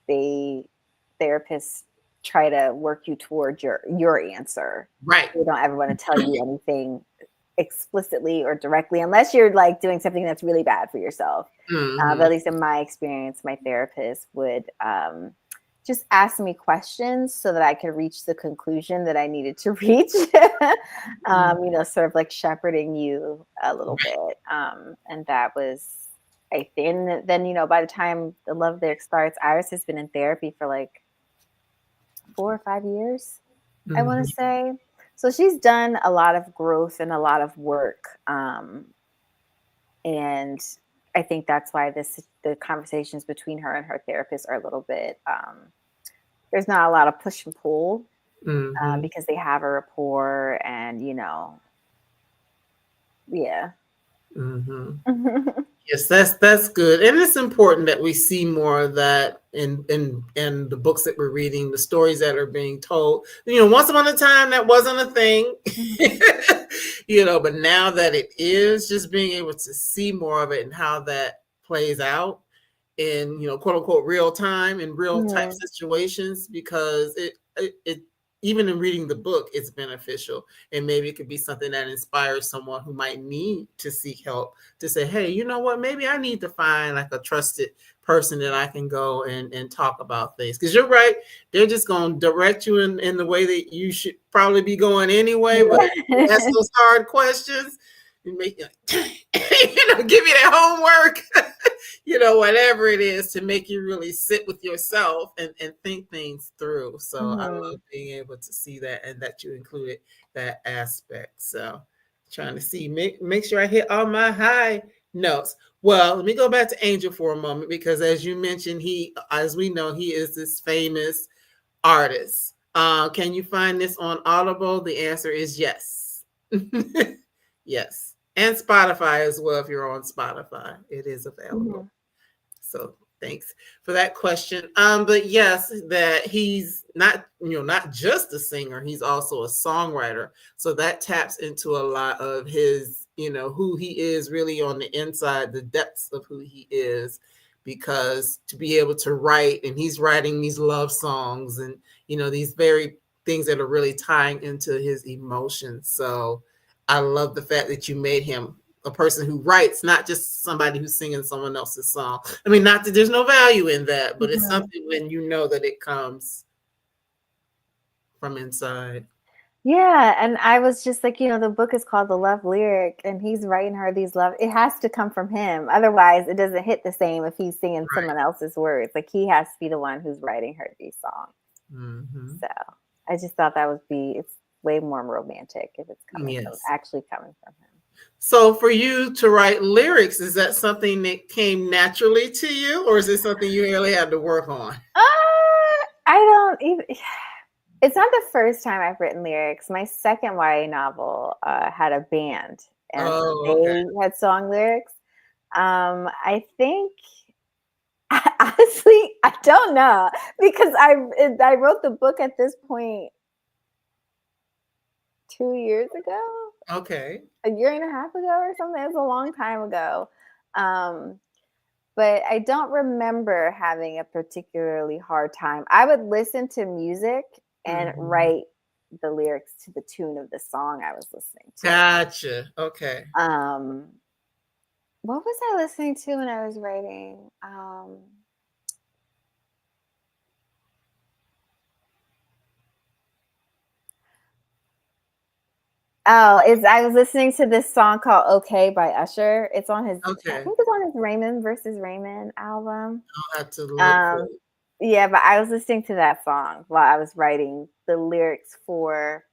Speaker 2: therapists try to work you towards your answer.
Speaker 1: Right.
Speaker 2: They don't ever want to tell you anything explicitly or directly, unless you're like doing something that's really bad for yourself. But at least in my experience, my therapist would just ask me questions so that I could reach the conclusion that I needed to reach. Sort of like shepherding you a little bit. And that was, I think, then, by the time the Love Lyric starts, Iris has been in therapy for like 4 or 5 years, I want to say. So she's done a lot of growth and a lot of work. And I think that's why the conversations between her and her therapist are a little bit, there's not a lot of push and pull because they have a rapport and, yeah.
Speaker 1: Yes, that's good. And it's important that we see more of that in the books that we're reading, the stories that are being told. Once upon a time that wasn't a thing. But now that it is, just being able to see more of it and how that plays out in, quote unquote real time, in real type
Speaker 2: Mhm.
Speaker 1: situations, because it even in reading the book, it's beneficial. And maybe it could be something that inspires someone who might need to seek help, to say, hey, you know what, maybe I need to find like a trusted person that I can go and talk about things. Because you're right, they're just going to direct you in the way that you should probably be going anyway. But ask
Speaker 2: Yeah.
Speaker 1: those hard questions and make give you that homework, whatever it is, to make you really sit with yourself and think things through. So I love
Speaker 2: Mhm.
Speaker 1: being able to see that, and that you included that aspect. So trying to see, make sure I hit all my high notes. Well, let me go back to Angel for a moment, because as you mentioned, as we know, he is this famous artist. Can you find this on Audible? The answer is yes. Yes. And Spotify as well. If you're on Spotify, it is available.
Speaker 2: Mhm.
Speaker 1: So thanks for that question. But yes, that he's not just a singer, he's also a songwriter. So that taps into a lot of his, who he is really on the inside, the depths of who he is, because to be able to write, and he's writing these love songs, and these very things that are really tying into his emotions. So I love the fact that you made him a person who writes, not just somebody who's singing someone else's song. I mean, not that there's no value in that, but it's
Speaker 2: Mhm.
Speaker 1: something when you know that it comes from inside.
Speaker 2: Yeah, and I was just like, the book is called The Love Lyric, and he's writing her these love. It has to come from him. Otherwise, it doesn't hit the same if he's singing
Speaker 1: Right.
Speaker 2: someone else's words. Like he has to be the one who's writing her these songs.
Speaker 1: Mm-hmm.
Speaker 2: So I just thought it's way more romantic if it's
Speaker 1: Yes.
Speaker 2: actually coming from him.
Speaker 1: So for you to write lyrics, is that something that came naturally to you, or is it something you really had to work on?
Speaker 2: I don't even. It's not the first time I've written lyrics. My second YA novel had a band, and so
Speaker 1: Oh, okay.
Speaker 2: they had song lyrics. I think honestly, I don't know, because I wrote the book at this point 2 years ago,
Speaker 1: Okay.
Speaker 2: a year and a half ago or something. It was a long time ago. Um, but I don't remember having a particularly hard time. I would listen to music and
Speaker 1: Mm-hmm.
Speaker 2: write the lyrics to the tune of the song I was listening
Speaker 1: Gotcha. Okay.
Speaker 2: to. What was I listening to when I was writing? I was listening to this song called "Okay" by Usher. I
Speaker 1: Okay.
Speaker 2: think it's on his Raymond versus Raymond album.
Speaker 1: I'll have to look for
Speaker 2: Um,
Speaker 1: it.
Speaker 2: yeah, but I was listening to that song while I was writing the lyrics for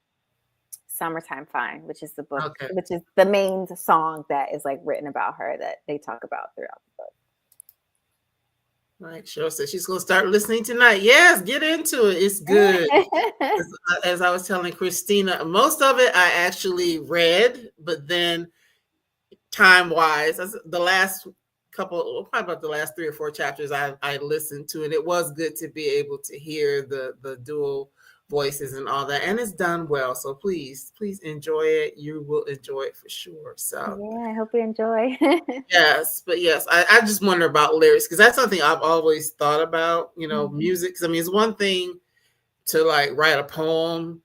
Speaker 2: "Summertime Fine," which is
Speaker 1: Okay.
Speaker 2: which is the main song that is like written about her that they talk about throughout the
Speaker 1: Right. Cheryl said she's going to start listening tonight. Yes, get into it. It's good.
Speaker 2: book.
Speaker 1: As I was telling Kristina, most of it I actually read, but then time wise, the last couple, probably about the last 3 or 4 chapters, I listened to, and it was good to be able to hear the dual voices and all that, and it's done well. So please enjoy it. You will enjoy it for sure. So
Speaker 2: Yeah, I hope you enjoy.
Speaker 1: yes, but yes, I just wonder about lyrics, because that's something I've always thought about.
Speaker 2: Mhm.
Speaker 1: Music. Because I mean, it's one thing to like write a poem,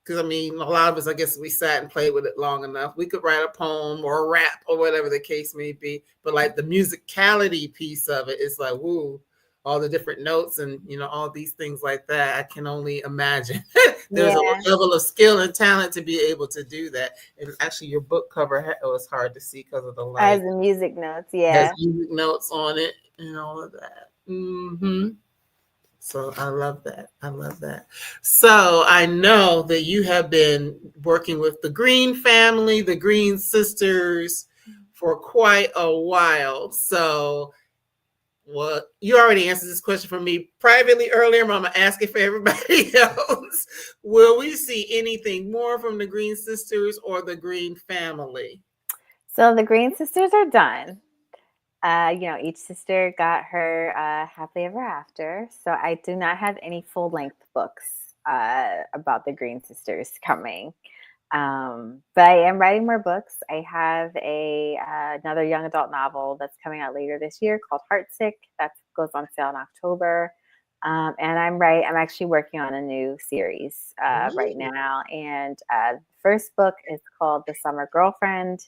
Speaker 1: because I mean, a lot of us, I guess, we sat and played with it long enough. We could write a poem or a rap or whatever the case may be. But like the musicality piece of it is like, woo, all the different notes and all these things like that. I can only imagine. There's a
Speaker 2: Yeah,
Speaker 1: level of skill and talent to be able to do that. And actually, your book cover was hard to see because of the
Speaker 2: as
Speaker 1: light.
Speaker 2: the music notes.
Speaker 1: It has
Speaker 2: Yeah.
Speaker 1: music notes on it and all of that. So I love that. I love that. So I know that you have been working with the Greene family, the Greene sisters, for quite a while. So, well, you already answered this question for me privately earlier, but I'm going to ask it for everybody else. Will we see anything more from the Greene sisters or the Greene family?
Speaker 2: So the Green sisters are done. Each sister got her happily ever after. So I do not have any full length books about the Green sisters coming. But I am writing more books. I have another young adult novel that's coming out later this year called Heartsick. That goes on sale in October. And I'm actually working on a new series right
Speaker 1: Ooh.
Speaker 2: now. And the first book is called The Summer Girlfriend,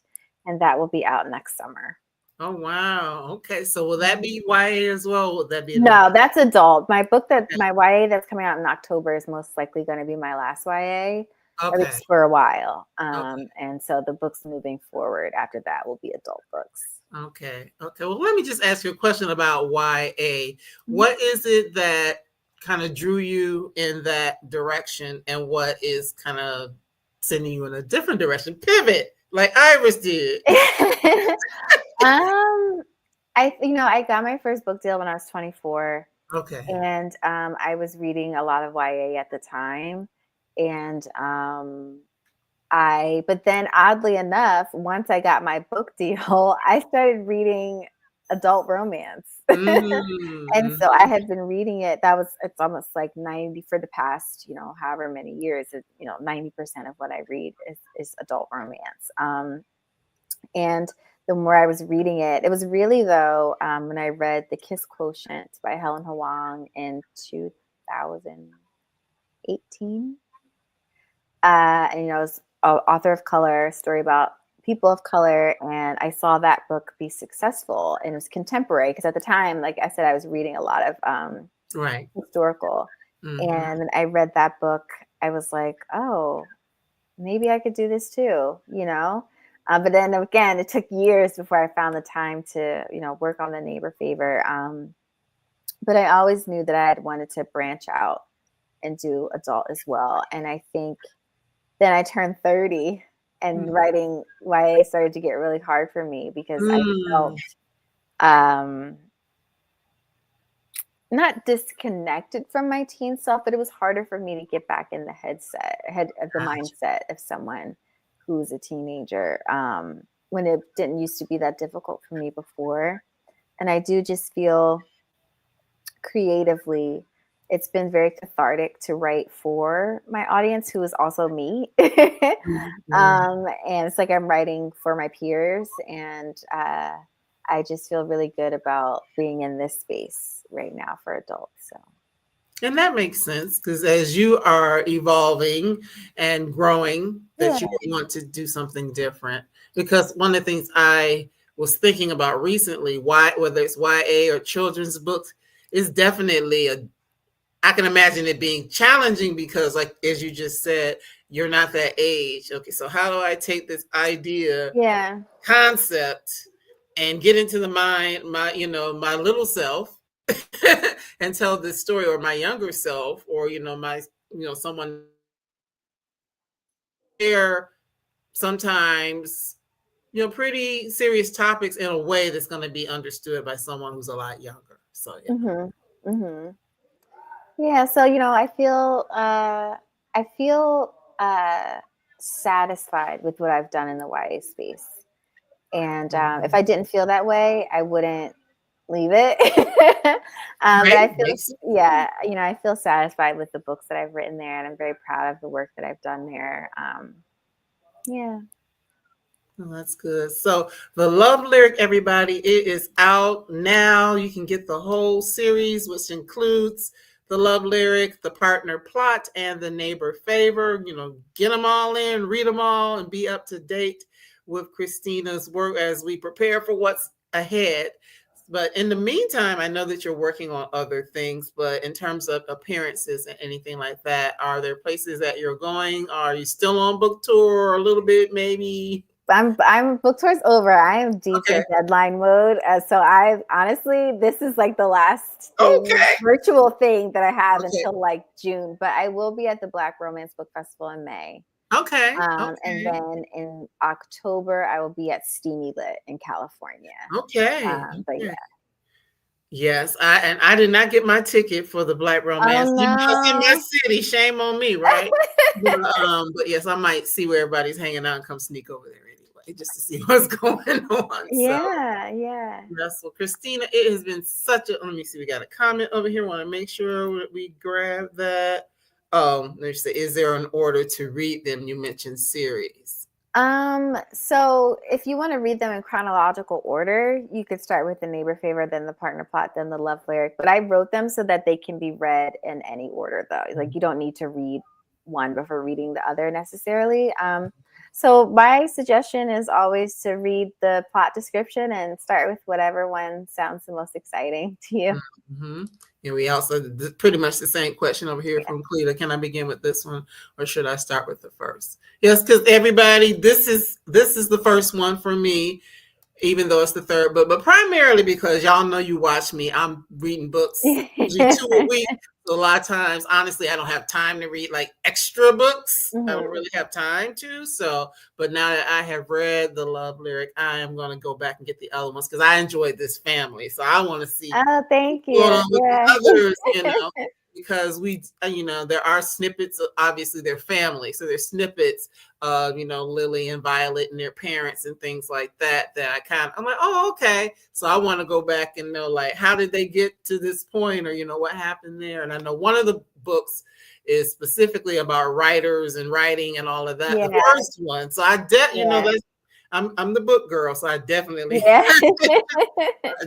Speaker 2: and that will be out next summer.
Speaker 1: Oh wow. Okay. So will that be YA as well? Will that be another?
Speaker 2: No, that's adult. My book
Speaker 1: Okay.
Speaker 2: my YA that's coming out in October is most likely going to be my last YA, at
Speaker 1: Okay.
Speaker 2: least for a while.
Speaker 1: Okay.
Speaker 2: And so the books moving forward after that will be adult books.
Speaker 1: Okay. Okay. Well, let me just ask you a question about YA.
Speaker 2: Mhm.
Speaker 1: What is it that kind of drew you in that direction, and what is kind of sending you in a different direction? Pivot, like Iris did.
Speaker 2: um, I got my first book deal when I was 24,
Speaker 1: Okay.
Speaker 2: and I was reading a lot of YA at the time, and but then oddly enough, once I got my book deal, I started reading adult romance. And
Speaker 1: Mm-hmm.
Speaker 2: so I had been reading it. It's almost like 90 for the past, however many years, 90% of what I read is adult romance. And the more I was reading it, it was really though, when I read The Kiss Quotient by Helen Hoang in 2018. And I was an author of color, story about people of color, and I saw that book be successful, and it was contemporary because at the time, like I said, I was reading a lot of
Speaker 1: Right.
Speaker 2: historical,
Speaker 1: Mm-hmm.
Speaker 2: and when I read that book, I was like, oh, maybe I could do this too. But then again, it took years before I found the time to work on The Neighbor Favor. But I always knew that I had wanted to branch out and do adult as well, and I think then I turned 30 and writing YA started to get really hard for me because I felt
Speaker 1: Mm.
Speaker 2: um, not disconnected from my teen self, but it was harder for me to get back in the head of the
Speaker 1: Gotcha.
Speaker 2: mindset of someone who's a teenager, when it didn't used to be that difficult for me before. And I do just feel creatively it's been very cathartic to write for my audience who is also me.
Speaker 1: Mhm.
Speaker 2: And it's like I'm writing for my peers, and I just feel really good about being in this space right now for adults. So
Speaker 1: And that makes sense because as you are evolving and growing,
Speaker 2: yeah.
Speaker 1: that you want to do something different. Because one of the things I was thinking about recently, why whether it's YA or children's books, is definitely I can imagine it being challenging because, like as you just said, you're not that age. Okay, so how do I take this idea,
Speaker 2: Yeah.
Speaker 1: concept, and get into the mind, my little self, and tell this story, or my younger self, or my someone share sometimes pretty serious topics in a way that's going to be understood by someone who's a lot younger. So yeah.
Speaker 2: Mhm. Mhm. Yeah, so I feel satisfied with what I've done in the YA space. And if
Speaker 1: Mhm.
Speaker 2: I didn't feel that way, I wouldn't leave it. But
Speaker 1: Right,
Speaker 2: I feel,
Speaker 1: makes
Speaker 2: yeah, I feel satisfied with the books that I've written there, and I'm very proud of the work that I've done there. Yeah.
Speaker 1: Oh, that's good. So the Love Lyric, everybody, it is out now. You can get the whole series, which includes the Love Lyric, the Partner Plot, and the Neighbor Favor. Get them all in, read them all, and be up to date with Kristina's work as we prepare for what's ahead. But in the meantime, I know that you're working on other things, but in terms of appearances and anything like that, are there places that you're going? Are you still on book tour, or a little bit maybe?
Speaker 2: I'm book tour's over. I am deep
Speaker 1: Okay.
Speaker 2: in deadline mode. So I honestly, this is like the last thing,
Speaker 1: Okay.
Speaker 2: virtual thing that I have
Speaker 1: Okay.
Speaker 2: until like June. But I will be at the Black Romance Book Festival in May.
Speaker 1: Okay.
Speaker 2: And
Speaker 1: Okay.
Speaker 2: then in October, I will be at Steamy Lit in California.
Speaker 1: Okay.
Speaker 2: But yeah.
Speaker 1: Okay. Yes, I did not get my ticket for the Black
Speaker 2: Oh
Speaker 1: Romance. Even though it's in my
Speaker 2: no.
Speaker 1: city, shame on me, right? But yes, I might see where everybody's hanging out and come sneak over there anyway, just to see what's going on. So
Speaker 2: Yeah, yeah.
Speaker 1: yes, well, Kristina, it has been such a. Let me see, we got a comment over here. Want to make sure we grab that. Let's say, is there an order to read them? You mentioned series.
Speaker 2: So if you want to read them in chronological order, you could start with the neighbor favor, then the partner plot, then the love lyric. But I wrote them so that they can be read in any order, though. Like, you don't need to read one before reading the other necessarily. So my suggestion is always to read the plot description and start with whatever one sounds the most exciting to you.
Speaker 1: Mm-hmm. And we also pretty much the same question over here from Cleta. Can I begin with this one, or should I start with the first? Yes, because everybody, this is the first one for me, even though it's the third book, but primarily because y'all know you watch me. I'm reading books usually 2 a week. So a lot of times, honestly, I don't have time to read like extra books.
Speaker 2: Mm-hmm.
Speaker 1: I don't really have time to. So, but now that I have read the love lyric, I am going to go back and get the other ones because I enjoyed this family. So I want to see
Speaker 2: Oh, thank you.
Speaker 1: with the others, because we, there are snippets. Obviously, they're family, so there's snippets of, Lily and Violet and their parents and things like that. That I'm like, oh, okay. So I want to go back and know, like, how did they get to this point, or what happened there. And I know one of the books is specifically about writers and writing and all of that.
Speaker 2: Yeah.
Speaker 1: The first one, so I'm the book girl, so I definitely and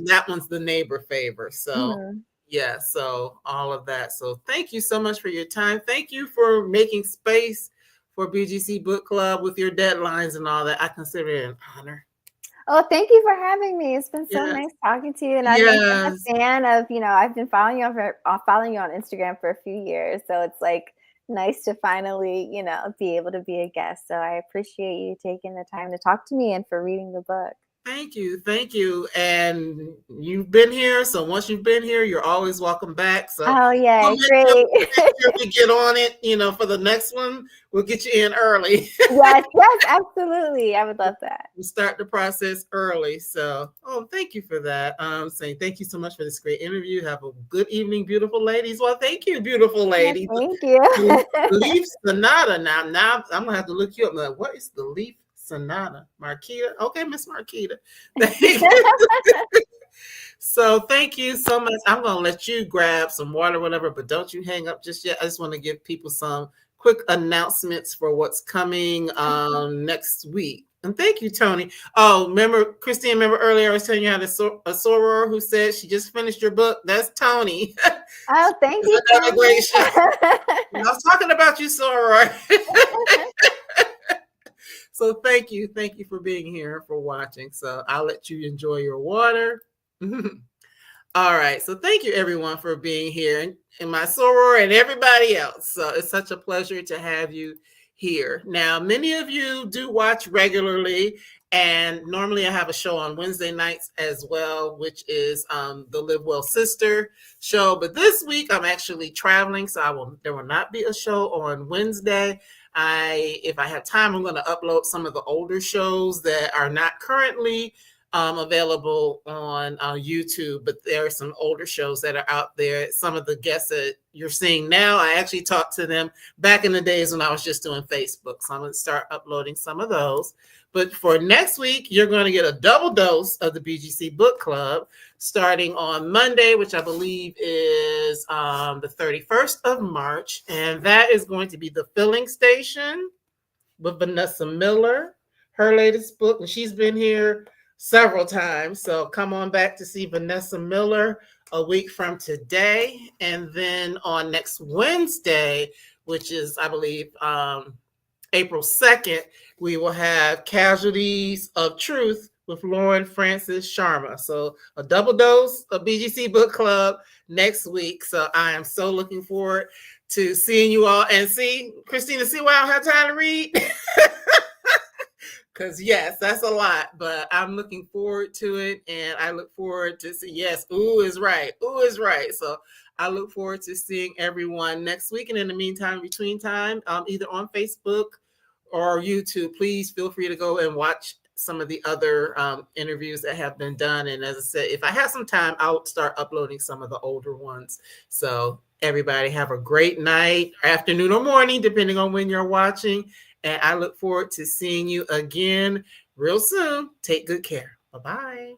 Speaker 1: that one's the neighbor favor. So yeah, so all of that. So thank you so much for your time. Thank you for making space for BGC Book Club with your deadlines and all that. I consider it an honor.
Speaker 2: Oh, thank you for having me. It's been so nice talking to you. And I've been a fan of, I've been following you on Instagram for a few years. So it's like nice to finally, be able to be a guest. So I appreciate you taking the time to talk to me and for reading the book.
Speaker 1: Thank you. And you've been here. So once you've been here, you're always welcome back. So
Speaker 2: yeah, great.
Speaker 1: Make sure we get on it, for the next one. We'll get you in early.
Speaker 2: yes, absolutely. I would love that.
Speaker 1: We'll start the process early. So, thank you for that. Saying thank you so much for this great interview. Have a good evening, beautiful ladies. Well, thank you, beautiful ladies.
Speaker 2: Thank you.
Speaker 1: Leaf Sonata. Now I'm gonna have to look you up. Like, what is the Leaf Sonata? Marquita. Okay, Miss Marquita. So thank you so much. I'm gonna let you grab some water, whatever, but don't you hang up just yet. I just want to give people some quick announcements for what's coming next week. And thank you, Tony. Oh, Christine, remember earlier I was telling you how a soror who said she just finished your book? That's Tony.
Speaker 2: Oh, thank you.
Speaker 1: Great show. I was talking about you, soror. So thank you for being here, for watching. So I'll let you enjoy your water. All right. So thank you, everyone, for being here, and my soror and everybody else. So it's such a pleasure to have you here. Now, many of you do watch regularly, and normally I have a show on Wednesday nights as well, which is the Live Well Sister show. But this week I'm actually traveling, so there will not be a show on Wednesday. If I have time, I'm going to upload some of the older shows that are not currently available on YouTube, but there are some older shows that are out there. Some of the guests that you're seeing now, I actually talked to them back in the days when I was just doing Facebook. So I'm going to start uploading some of those. But for next week, you're going to get a double dose of the BGC Book Club starting on Monday, which I believe is the 31st of March. And that is going to be The Filling Station with Vanessa Miller, her latest book. And she's been here several times. So come on back to see Vanessa Miller a week from today. And then on next Wednesday, which is, I believe, April 2nd, we will have Casualties of Truth with Lauren Francis Sharma. So a double dose of BGC Book Club next week. So I am so looking forward to seeing you all. And see, Kristina, see why I don't have time to read? Because yes, that's a lot, but I'm looking forward to it. And I look forward to see, yes, ooh is right. Ooh is right. So I look forward to seeing everyone next week. And in the meantime, between time, either on Facebook or YouTube, please feel free to go and watch some of the other interviews that have been done. And as I said, if I have some time, I'll start uploading some of the older ones. So everybody have a great night, afternoon, or morning, depending on when you're watching. And I look forward to seeing you again real soon. Take good care. Bye-bye.